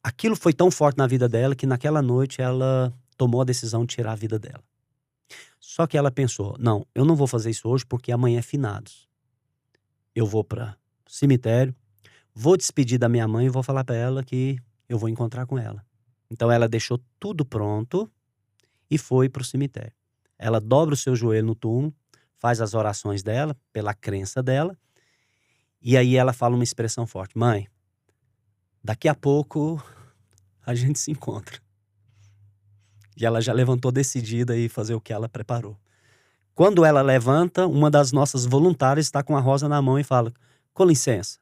Aquilo foi tão forte na vida dela que naquela noite ela tomou a decisão de tirar a vida dela. Só que ela pensou, não, eu não vou fazer isso hoje porque amanhã é finados. Eu vou para o cemitério, vou despedir da minha mãe e vou falar para ela que eu vou encontrar com ela. Então ela deixou tudo pronto e foi para o cemitério. Ela dobra o seu joelho no túmulo, faz as orações dela, pela crença dela, e aí ela fala uma expressão forte, mãe, daqui a pouco a gente se encontra. E ela já levantou decidida a fazer o que ela preparou. Quando ela levanta, uma das nossas voluntárias está com a rosa na mão e fala, com licença,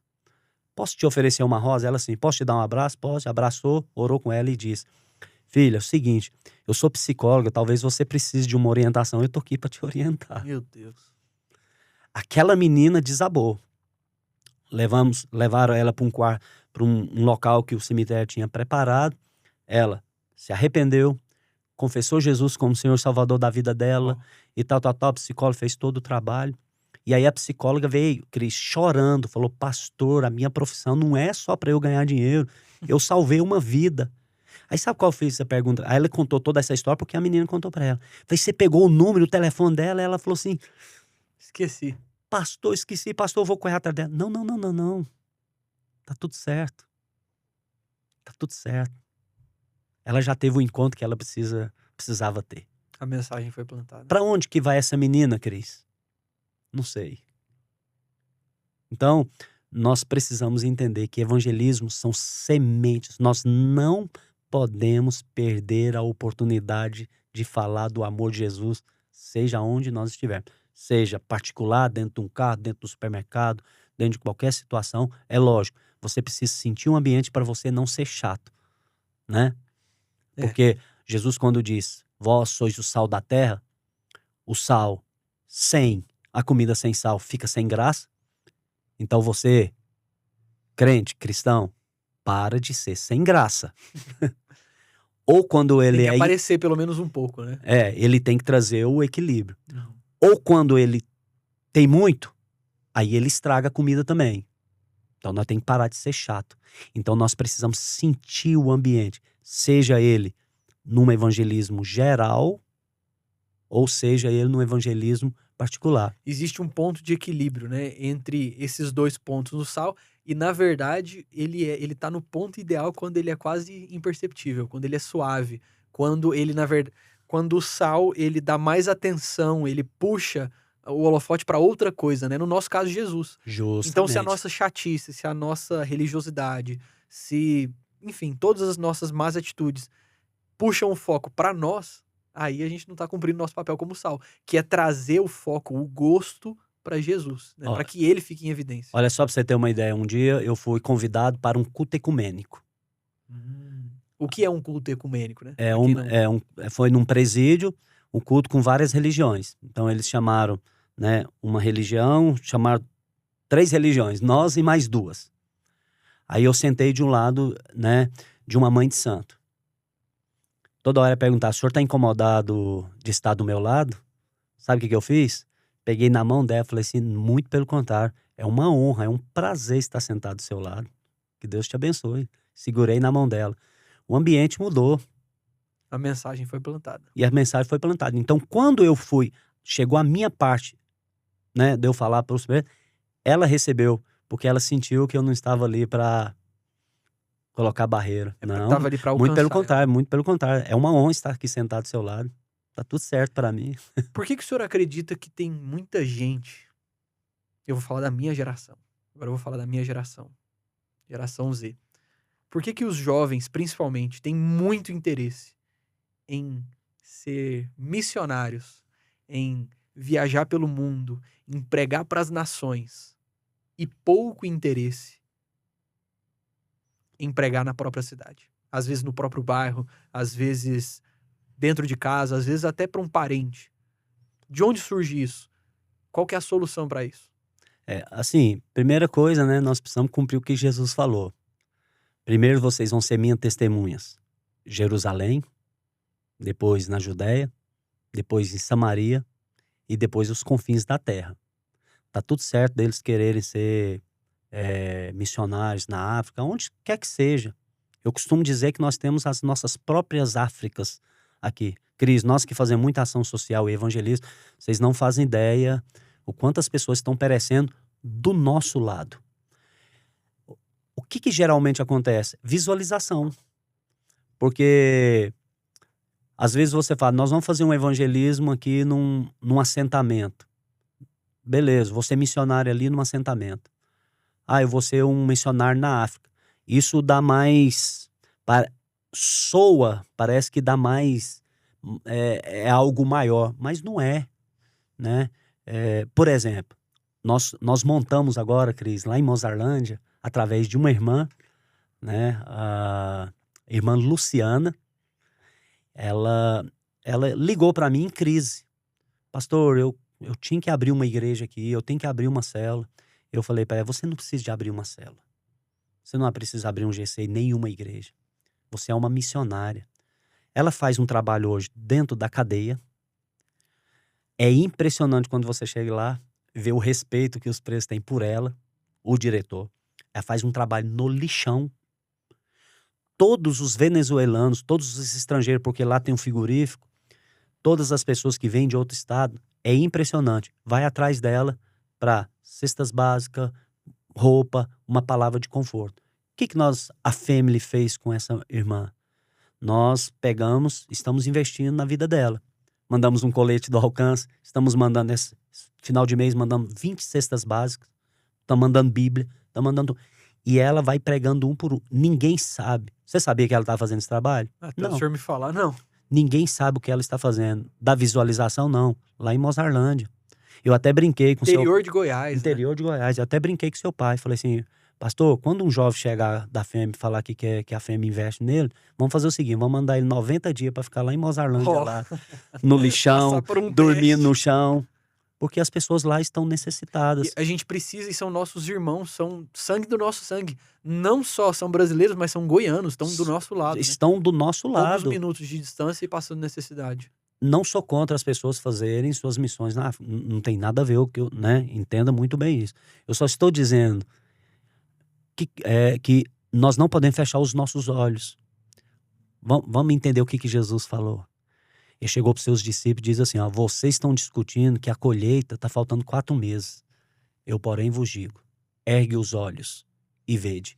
posso te oferecer uma rosa? Ela assim, posso te dar um abraço? Pode. Abraçou, orou com ela e disse, filha, é o seguinte, eu sou psicóloga, talvez você precise de uma orientação, eu tô aqui para te orientar. Meu Deus. Aquela menina desabou. Levaram ela para um local que o cemitério tinha preparado. Ela se arrependeu, confessou Jesus como Senhor Salvador da vida dela e tal. A psicóloga fez todo o trabalho. E aí a psicóloga veio, Cris, chorando, falou, pastor, a minha profissão não é só para eu ganhar dinheiro, eu salvei uma vida. Aí sabe qual fez essa pergunta? Aí ela contou toda essa história porque a menina contou para ela. Falei, você pegou o número, o telefone dela? Ela falou assim, Esqueci. pastor, esqueci, pastor, eu vou correr atrás dela. Não. Tá tudo certo. Tá tudo certo. Ela já teve o encontro que ela precisava ter. A mensagem foi plantada. Pra onde que vai essa menina, Cris? Não sei. Então, nós precisamos entender que evangelismo são sementes. Nós não podemos perder a oportunidade de falar do amor de Jesus, seja onde nós estivermos. Seja particular, dentro de um carro, dentro do supermercado, dentro de qualquer situação. É lógico, você precisa sentir um ambiente para você não ser chato, né? Porque Jesus, quando diz, vós sois o sal da terra, o sal a comida sem sal fica sem graça. Então você, crente, cristão, para de ser sem graça. Ou quando ele tem que aparecer pelo menos um pouco, né? ele tem que trazer o equilíbrio. Ou quando ele tem muito, aí ele estraga a comida também. Então nós temos que parar de ser chato. Então nós precisamos sentir o ambiente, seja ele num evangelismo geral, ou seja ele num evangelismo particular. Existe um ponto de equilíbrio, né, entre esses dois pontos no sal, e na verdade ele tá no ponto ideal quando ele é quase imperceptível, quando ele é suave, quando ele quando o sal ele dá mais atenção, ele puxa o holofote para outra coisa, né? No nosso caso, Jesus. Justamente. Então, se a nossa chatice, se a nossa religiosidade, enfim, todas as nossas más atitudes puxam o foco para nós, aí a gente não tá cumprindo nosso papel como sal, que é trazer o foco, o gosto para Jesus, né? Para que ele fique em evidência. Olha só para você ter uma ideia, um dia eu fui convidado para um culto ecumênico. O que é um culto ecumênico, né? Foi num presídio, um culto com várias religiões. Então eles chamaram, né, uma religião, chamaram 3 religiões, nós e mais 2. Aí eu sentei de um lado, né, de uma mãe de santo. Toda hora perguntar, o senhor tá incomodado de estar do meu lado? Sabe o que eu fiz? Peguei na mão dela e falei assim, muito pelo contrário, é uma honra, é um prazer estar sentado do seu lado. Que Deus te abençoe. Segurei na mão dela. o ambiente mudou A mensagem foi plantada. e a mensagem foi plantada. Então, quando eu fui, chegou a minha parte, né, de eu falar para os ela recebeu, porque ela sentiu que eu não estava ali para colocar barreira. Não, Tava ali para muito pelo alcançar ela. contrário, muito pelo contrário. É uma honra estar aqui sentado do seu lado. Tá tudo certo para mim. Por que o senhor acredita que tem muita gente? Eu vou falar da minha geração. Agora eu vou falar da minha geração. Geração Z. Por que os jovens, principalmente, têm muito interesse em ser missionários, em viajar pelo mundo, em pregar para as nações e pouco interesse em pregar na própria cidade? Às vezes no próprio bairro, às vezes dentro de casa, às vezes até para um parente. De onde surge isso? Qual que é a solução para isso? Assim, primeira coisa, né, nós precisamos cumprir o que Jesus falou. Primeiro vocês vão ser minhas testemunhas. Jerusalém, depois na Judéia, depois em Samaria e depois os confins da terra. Tá tudo certo deles quererem ser missionários na África, onde quer que seja. Eu costumo dizer que nós temos as nossas próprias Áfricas aqui. Cris, nós que fazemos muita ação social e evangelismo, vocês não fazem ideia o quanto as pessoas estão perecendo do nosso lado. O que geralmente acontece? Visualização. Porque às vezes você fala, nós vamos fazer um evangelismo aqui num assentamento. Beleza, vou ser missionário ali num assentamento. Eu vou ser um missionário na África. Isso dá mais... parece que dá mais... É algo maior, mas não é, né? Por exemplo, nós montamos agora, Cris, lá em Mozarlândia, através de uma irmã, né? A irmã Luciana, ela ligou para mim em crise. Pastor, eu tinha que abrir uma igreja aqui, eu tenho que abrir uma célula. Eu falei para ela, você não precisa de abrir uma célula. Você não precisa abrir um GC em nenhuma igreja. Você é uma missionária. Ela faz um trabalho hoje dentro da cadeia. É impressionante quando você chega lá, ver o respeito que os presos têm por ela, o diretor. Ela faz um trabalho no lixão. Todos os venezuelanos, todos os estrangeiros, porque lá tem um frigorífico, todas as pessoas que vêm de outro estado, é impressionante. Vai atrás dela para cestas básicas, roupa, uma palavra de conforto. O que a Family fez com essa irmã? Nós pegamos, estamos investindo na vida dela. Mandamos um colete do alcance, estamos mandando, esse final de mês, mandamos 20 cestas básicas, estamos mandando Bíblia, estamos mandando... E ela vai pregando um por um. Ninguém sabe. Você sabia que ela está fazendo esse trabalho? Até Não. o senhor me falar, não. Ninguém sabe o que ela está fazendo. Da visualização, não. Lá em Mozarlândia. Eu até brinquei com Interior de Goiás, Interior de Goiás. Eu até brinquei com seu pai. Falei assim, pastor, quando um jovem chegar da FEM e falar que quer que a FEM investe nele, vamos fazer o seguinte, vamos mandar ele 90 dias para ficar lá em Mozarlândia, lá no lixão, dormindo no chão. Porque as pessoas lá estão necessitadas. E a gente precisa, e são nossos irmãos, são sangue do nosso sangue. Não só são brasileiros, mas são goianos, estão do nosso lado. Estão do nosso lado. Poucos minutos de distância e passando necessidade. Não sou contra as pessoas fazerem suas missões na África. Não tem nada a ver, né? Entenda muito bem isso. Eu só estou dizendo que nós não podemos fechar os nossos olhos. Vamos entender o que Jesus falou. Ele chegou para os seus discípulos e diz assim, vocês estão discutindo que a colheita está faltando 4 meses. Eu, porém, vos digo, ergue os olhos e vede,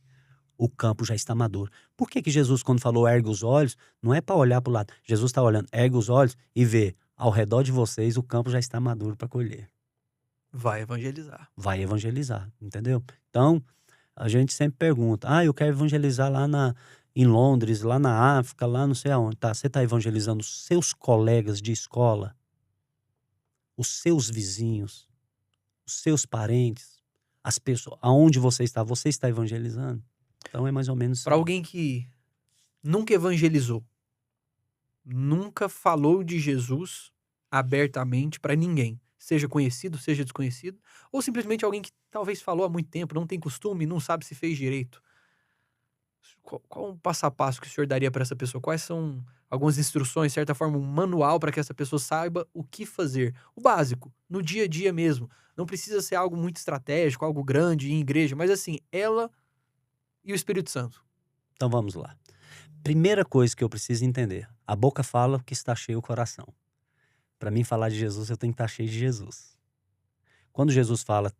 o campo já está maduro. Por que Jesus, quando falou ergue os olhos, não é para olhar para o lado. Jesus está olhando, ergue os olhos e vê, ao redor de vocês, o campo já está maduro para colher. Vai evangelizar. Vai evangelizar, entendeu? Então, a gente sempre pergunta, eu quero evangelizar lá em Londres, lá na África, lá não sei aonde. Tá, você está evangelizando os seus colegas de escola, os seus vizinhos, os seus parentes, as pessoas, aonde você está evangelizando? Então é mais ou menos... Para alguém que nunca evangelizou, nunca falou de Jesus abertamente para ninguém, seja conhecido, seja desconhecido, ou simplesmente alguém que talvez falou há muito tempo, não tem costume, não sabe se fez direito. Qual o passo a passo que o senhor daria para essa pessoa? Quais são algumas instruções, de certa forma, um manual para que essa pessoa saiba o que fazer? O básico, no dia a dia mesmo. Não precisa ser algo muito estratégico, algo grande em igreja, mas assim, ela e o Espírito Santo. Então vamos lá. primeira coisa que eu preciso entender, a boca fala que está cheio o coração. Para mim falar de Jesus, eu tenho que estar cheio de Jesus. Quando Jesus fala,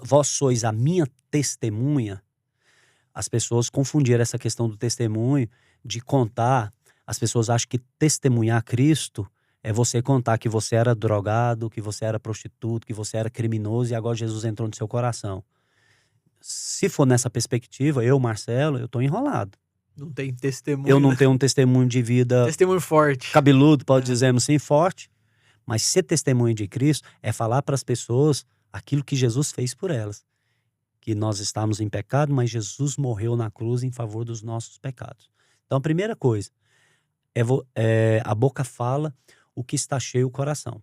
vós sois a minha testemunha, as pessoas confundiram essa questão do testemunho, de contar. As pessoas acham que testemunhar Cristo é você contar que você era drogado, que você era prostituto, que você era criminoso e agora Jesus entrou no seu coração. Se for nessa perspectiva, eu, Marcelo, eu tô enrolado. Não tem testemunho. Eu não tenho um testemunho de vida testemunho forte. Cabeludo, pode dizermos assim, forte. Mas ser testemunho de Cristo é falar para as pessoas aquilo que Jesus fez por elas. Que nós estávamos em pecado, mas Jesus morreu na cruz em favor dos nossos pecados. Então, a primeira coisa, a boca fala o que está cheio o coração.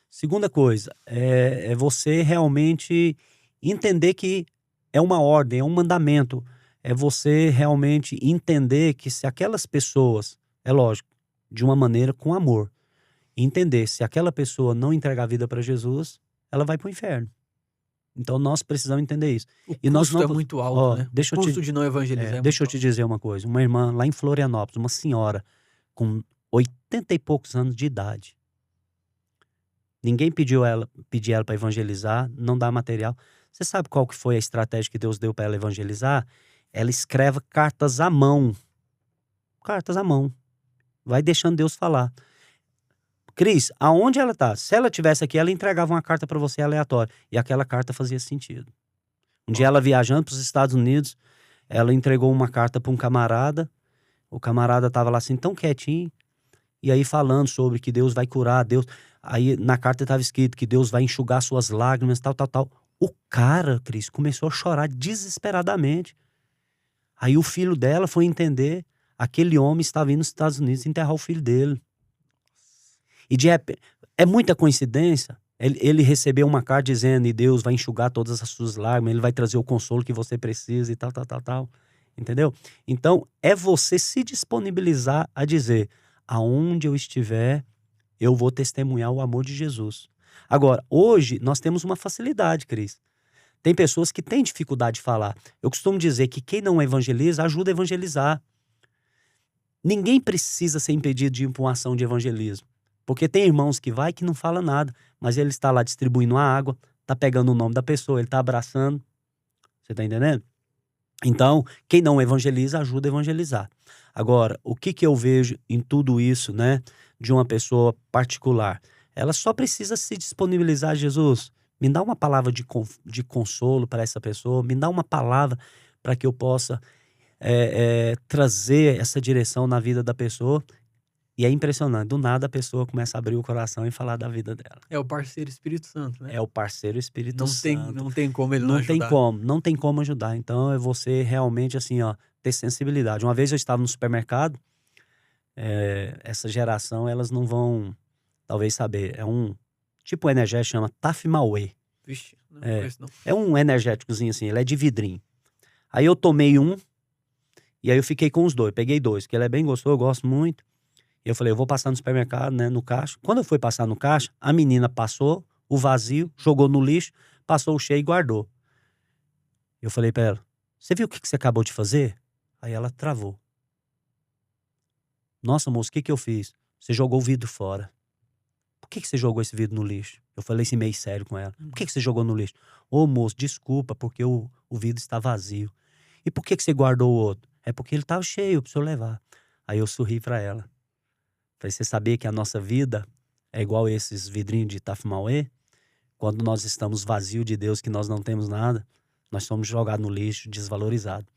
Segunda coisa, é você realmente entender que é uma ordem, é um mandamento. É você realmente entender que se aquelas pessoas, é lógico, de uma maneira com amor, entender se aquela pessoa não entregar a vida para Jesus, ela vai para o inferno. Então nós precisamos entender isso. O custo é muito alto, né? O custo de não evangelizar deixa eu te dizer uma coisa. Uma irmã lá em Florianópolis, uma senhora com 80 e poucos anos de idade. Ninguém pediu ela para evangelizar, não dá material. Você sabe qual que foi a estratégia que Deus deu para ela evangelizar? Ela escreve cartas à mão. Cartas à mão. Vai deixando Deus falar. Cris, aonde ela tá? Se ela tivesse aqui, ela entregava uma carta para você aleatória. E aquela carta fazia sentido. Um dia ela viajando para os Estados Unidos, ela entregou uma carta para um camarada. O camarada tava lá assim, tão quietinho. E aí falando sobre que Deus vai curar, Deus... Aí na carta estava escrito que Deus vai enxugar suas lágrimas, tal, tal, tal. O cara, Cris, começou a chorar desesperadamente. Aí o filho dela foi entender, aquele homem estava indo nos Estados Unidos enterrar o filho dele. E de repente, é muita coincidência, ele recebeu uma carta dizendo, e Deus vai enxugar todas as suas lágrimas, ele vai trazer o consolo que você precisa e tal, tal, tal, tal. Entendeu? Então, é você se disponibilizar a dizer, aonde eu estiver, eu vou testemunhar o amor de Jesus. Agora, hoje, nós temos uma facilidade, Cris. Tem pessoas que têm dificuldade de falar. Eu costumo dizer que quem não evangeliza, ajuda a evangelizar. Ninguém precisa ser impedido de ir para uma ação de evangelismo. Porque tem irmãos que vai que não fala nada, mas ele está lá distribuindo a água, está pegando o nome da pessoa, ele está abraçando. Você está entendendo? Então, quem não evangeliza, ajuda a evangelizar. Agora, o que eu vejo em tudo isso, né, de uma pessoa particular? Ela só precisa se disponibilizar a Jesus. Me dá uma palavra de consolo para essa pessoa, me dá uma palavra para que eu possa trazer essa direção na vida da pessoa. E é impressionante, do nada a pessoa começa a abrir o coração e falar da vida dela. É o parceiro Espírito Santo, né? É o parceiro Espírito Santo. Não tem como ele não ajudar. Não tem como ajudar. Então é você realmente assim, ó, ter sensibilidade. Uma vez eu estava no supermercado, essa geração, elas não vão, talvez saber, é um tipo energético, chama Tafimauê. Vixe, não conheço não. É um energéticozinho assim, ele é de vidrinho. Aí eu tomei um, e aí eu fiquei com os dois, peguei dois, que ele é bem gostoso, eu gosto muito. E eu falei, eu vou passar no supermercado, né, no caixa. Quando eu fui passar no caixa, a menina passou o vazio, jogou no lixo, passou o cheio e guardou. Eu falei pra ela, você viu o que você acabou de fazer? Aí ela travou. Nossa, moço, o que eu fiz? Você jogou o vidro fora. Por que você jogou esse vidro no lixo? Eu falei assim meio sério com ela. Por que você jogou no lixo? Ô, moço, desculpa, porque o vidro está vazio. E por que você guardou o outro? É porque ele estava cheio, pra eu levar. Aí eu sorri pra ela. Falei, você sabia que a nossa vida é igual esses vidrinhos de Tafimauê? Quando nós estamos vazios de Deus, que nós não temos nada, nós somos jogados no lixo, desvalorizados.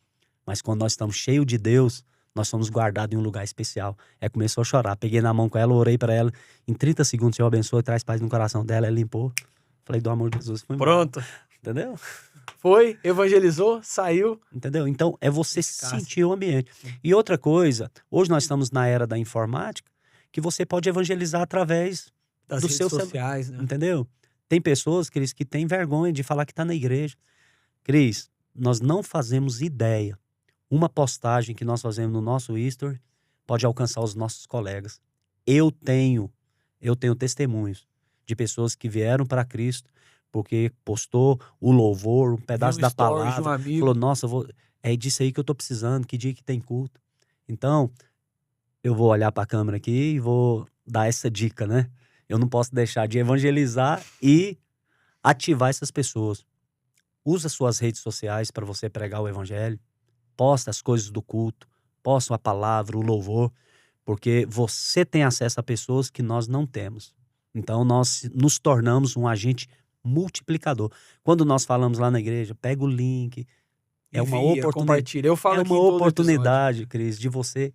Mas quando nós estamos cheios de Deus, nós somos guardados em um lugar especial. Começou a chorar. Peguei na mão com ela, orei para ela. Em 30 segundos, Senhor abençoe, traz paz no coração dela. Ela limpou. Falei, do amor de Jesus. Foi pronto. Entendeu? Foi, evangelizou, saiu. Entendeu? Então, é você sentir o ambiente. E outra coisa, hoje nós estamos na era da informática, que você pode evangelizar através das redes sociais, né? Entendeu? Tem pessoas, Cris, que têm vergonha de falar que está na igreja. Cris, nós não fazemos ideia. Uma postagem que nós fazemos no nosso history pode alcançar os nossos colegas. Eu tenho testemunhos de pessoas que vieram para Cristo porque postou o louvor, um pedaço da palavra, falou, nossa, é disso aí que eu tô precisando, que dia que tem culto. Então, eu vou olhar para a câmera aqui e vou dar essa dica, né? Eu não posso deixar de evangelizar e ativar essas pessoas. Usa suas redes sociais para você pregar o evangelho. Posta as coisas do culto. Posta a palavra, o louvor. Porque você tem acesso a pessoas que nós não temos. Então, nós nos tornamos um agente multiplicador. Quando nós falamos lá na igreja, pega o link. É uma Envia, compartilha. Eu falo é aqui uma em todo oportunidade, Cris, de você episódio.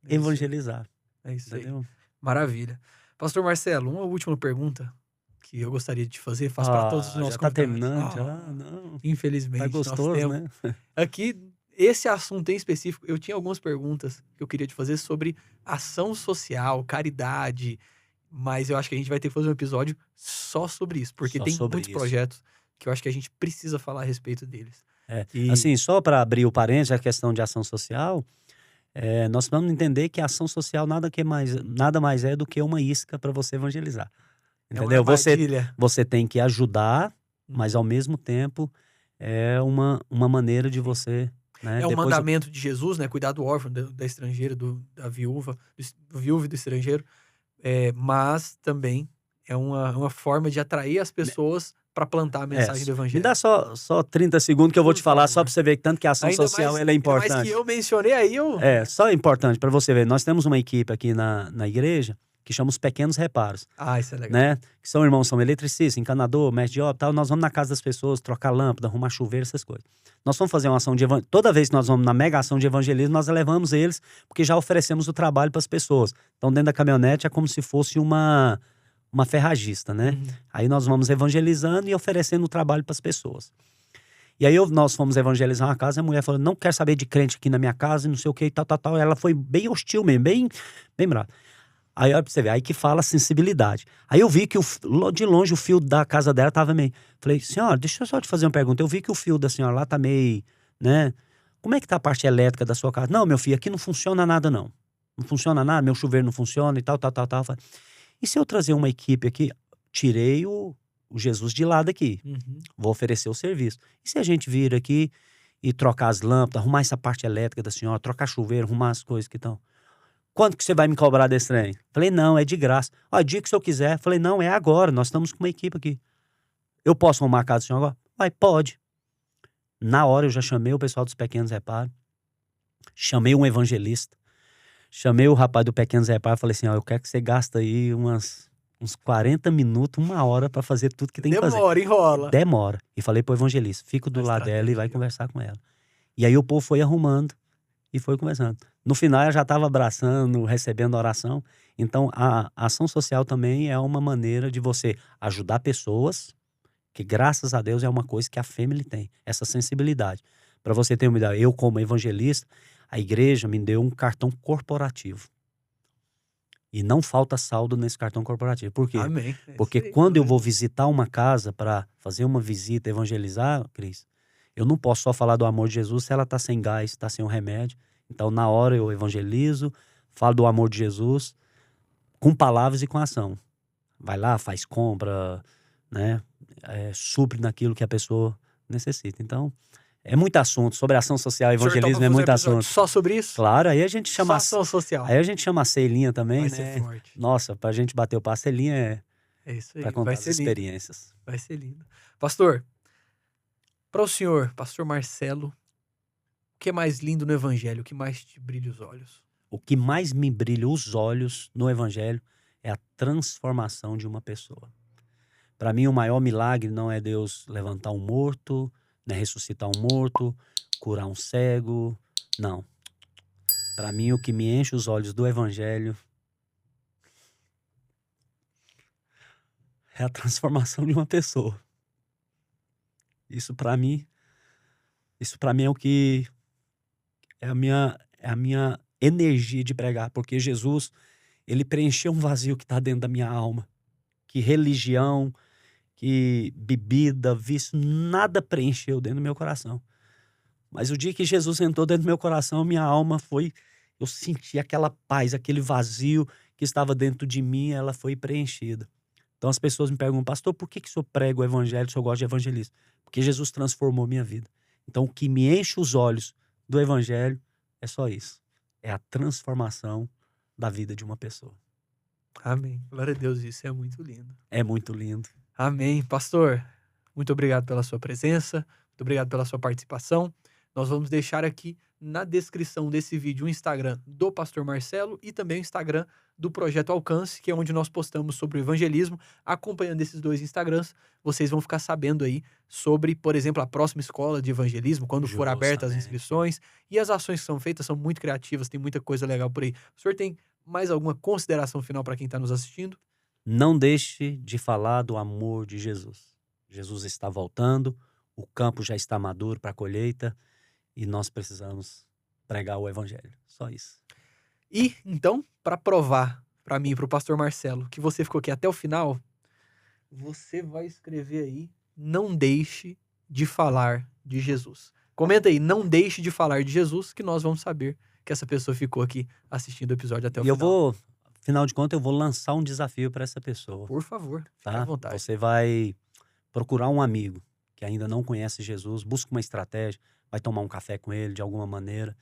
É isso aí. evangelizar. É isso aí. Entendeu? Maravilha. Pastor Marcelo, uma última pergunta que eu gostaria de te fazer, faço para todos os nossos já tá convidados. terminando, já? Não. Infelizmente, Tá gostoso, nós temos. né? Aqui, esse assunto em específico, eu tinha algumas perguntas que eu queria te fazer sobre ação social, caridade, mas eu acho que a gente vai ter que fazer um episódio só sobre isso, porque Só tem sobre muitos isso. projetos que eu acho que a gente precisa falar a respeito deles. E- Assim, só para abrir o parênteses, a questão de ação social, nós vamos entender que a ação social nada mais é do que uma isca para você evangelizar. É uma Entendeu? armadilha. Você tem que ajudar, mas ao mesmo tempo é uma maneira de você, né? É um Depois mandamento de Jesus, né? Cuidar do órfão, da estrangeira, da viúva, do viúvo e do estrangeiro. Mas também é uma forma de atrair as pessoas para plantar a mensagem do me evangelho. dá só 30 segundos que eu vou Por te falar, só favor. para você ver que tanto que a ação Ainda social mais, ela é ainda mais importante. que eu mencionei aí, eu... Só é importante para você ver. Nós temos uma equipe aqui na igreja que chama os Pequenos Reparos, Ah, isso é legal. né? Que são irmãos, são eletricistas, encanador, mestre de obra, tal. Nós vamos na casa das pessoas, trocar lâmpada, arrumar chuveiro, essas coisas. Nós vamos fazer uma ação de evangelismo. Toda vez que nós vamos na mega ação de evangelismo, nós levamos eles, porque já oferecemos o trabalho para as pessoas. Então, dentro da caminhonete é como se fosse uma ferragista, né? Uhum. Aí nós vamos evangelizando e oferecendo o trabalho para as pessoas. E aí nós fomos evangelizar uma casa e a mulher falou, não quero saber de crente aqui na minha casa, e não sei o que, tal. Ela foi bem hostil mesmo, bem brava. Aí olha pra você ver, aí que fala sensibilidade. Aí eu vi que de longe o fio da casa dela tava meio... Falei, senhora, deixa eu só te fazer uma pergunta. Eu vi que o fio da senhora lá tá meio, né? Como é que tá a parte elétrica da sua casa? Não, meu filho, aqui não funciona nada não. Não funciona nada, meu chuveiro não funciona e tal. Falei, e se eu trazer uma equipe aqui? Tirei o Jesus de lado aqui. Uhum. Vou oferecer o serviço. E se a gente vir aqui e trocar as lâmpadas, arrumar essa parte elétrica da senhora, trocar chuveiro, arrumar as coisas que estão... Quanto que você vai me cobrar desse trem? Falei, não, é de graça. Ó, dia que o senhor quiser. Falei, não, é agora, nós estamos com uma equipe aqui. Eu posso arrumar a casa do senhor agora? Vai, pode. Na hora eu já chamei o pessoal dos Pequenos Reparos, chamei um evangelista, chamei o rapaz do Pequenos Reparos e falei assim, ó, eu quero que você gaste aí uns 40 minutos, 1 hora para fazer tudo que tem que fazer. Demora, enrola. Demora. E falei pro evangelista, fica do lado dela e vai conversar com ela. E aí o povo foi arrumando e foi conversando. No final ela já estava abraçando, recebendo oração. Então a ação social também é uma maneira de você ajudar pessoas, que graças a Deus é uma coisa que a Family tem, essa sensibilidade. Para você ter uma ideia, eu como evangelista, a igreja me deu um cartão corporativo. E não falta saldo nesse cartão corporativo. Por quê? Amém. Porque quando eu vou visitar uma casa para fazer uma visita, evangelizar, Cris, eu não posso só falar do amor de Jesus se ela está sem gás, está sem um remédio. Então, na hora eu evangelizo, falo do amor de Jesus, com palavras e com ação. Vai lá, faz compra, né? Supre naquilo que a pessoa necessita. Então, é muito assunto. Sobre ação social e evangelismo é muito assunto. Só sobre isso? Claro, aí a gente chama... Só ação social. Aí a gente chama a Celinha também, Vai né? ser forte. Nossa, pra gente bater o passo, a Celinha É isso aí. pra contar Vai as ser lindo. experiências. Vai ser lindo. Pastor, para o senhor, pastor Marcelo, o que é mais lindo no evangelho? O que mais te brilha os olhos? O que mais me brilha os olhos no evangelho é a transformação de uma pessoa. Para mim, o maior milagre não é Deus levantar um morto, né, ressuscitar um morto, curar um cego. Não. Para mim, o que me enche os olhos do evangelho é a transformação de uma pessoa. Isso para mim é o que é a minha energia de pregar, porque Jesus, ele preencheu um vazio que está dentro da minha alma, que religião, que bebida, vício, nada preencheu dentro do meu coração. Mas o dia que Jesus entrou dentro do meu coração, minha alma eu senti aquela paz, aquele vazio que estava dentro de mim, ela foi preenchida. Então as pessoas me perguntam, pastor, por que o senhor prega o evangelho, o senhor gosta de evangelismo? Porque Jesus transformou minha vida. Então o que me enche os olhos do evangelho é só isso. é a transformação da vida de uma pessoa. Amém. Glória a Deus, isso é muito lindo. É muito lindo. Amém. Pastor, muito obrigado pela sua presença, muito obrigado pela sua participação. Nós vamos deixar aqui na descrição desse vídeo o Instagram do Pastor Marcelo e também o Instagram do Projeto Alcance, que é onde nós postamos sobre o evangelismo. Acompanhando esses dois Instagrams, vocês vão ficar sabendo aí sobre, por exemplo, a próxima escola de evangelismo, quando for aberta as Justamente. inscrições. E as ações que são feitas são muito criativas, tem muita coisa legal por aí. O senhor tem mais alguma consideração final para quem está nos assistindo? Não deixe de falar do amor de Jesus. Jesus está voltando, o campo já está maduro para a colheita e nós precisamos pregar o evangelho. Só isso. E, então, para provar para mim e para o pastor Marcelo que você ficou aqui até o final, você vai escrever aí, não deixe de falar de Jesus. Comenta aí, não deixe de falar de Jesus, que nós vamos saber que essa pessoa ficou aqui assistindo o episódio até o E eu final. vou, afinal de contas, eu vou lançar um desafio para essa pessoa. Por favor, fique Tá? à vontade. Você vai procurar um amigo que ainda não conhece Jesus, busca uma estratégia, vai tomar um café com ele de alguma maneira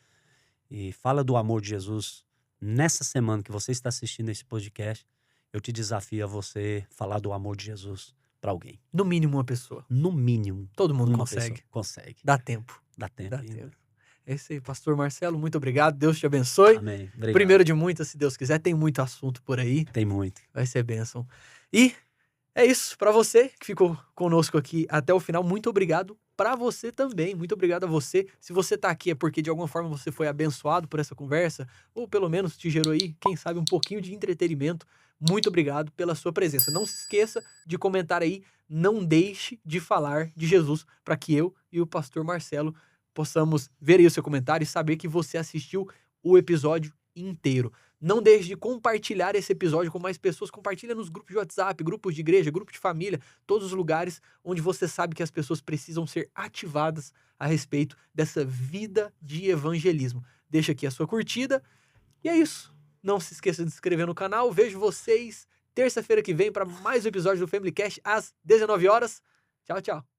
e fala do amor de Jesus. Nessa semana que você está assistindo esse podcast, eu te desafio a você falar do amor de Jesus para alguém. No mínimo uma pessoa. No mínimo, Todo mundo uma consegue. pessoa consegue. Dá tempo. Dá tempo Dá ainda. tempo. É isso aí, pastor Marcelo, muito obrigado. Deus te abençoe. Amém. Obrigado. Primeiro de muitas, se Deus quiser, tem muito assunto por aí. Tem muito. Vai ser bênção. E é isso. Para você que ficou conosco aqui até o final, muito obrigado. Para você também, muito obrigado a você. Se você tá aqui é porque de alguma forma você foi abençoado por essa conversa, ou pelo menos te gerou aí, quem sabe, um pouquinho de entretenimento. Muito obrigado pela sua presença. Não se esqueça de comentar aí, não deixe de falar de Jesus, para que eu e o pastor Marcelo possamos ver aí o seu comentário e saber que você assistiu o episódio inteiro. Não deixe de compartilhar esse episódio com mais pessoas. Compartilha nos grupos de WhatsApp, grupos de igreja, grupos de família, todos os lugares onde você sabe que as pessoas precisam ser ativadas a respeito dessa vida de evangelismo. Deixa aqui a sua curtida. E é isso. Não se esqueça de se inscrever no canal. Vejo vocês terça-feira que vem para mais um episódio do Family Cast às 19 horas. Tchau, tchau.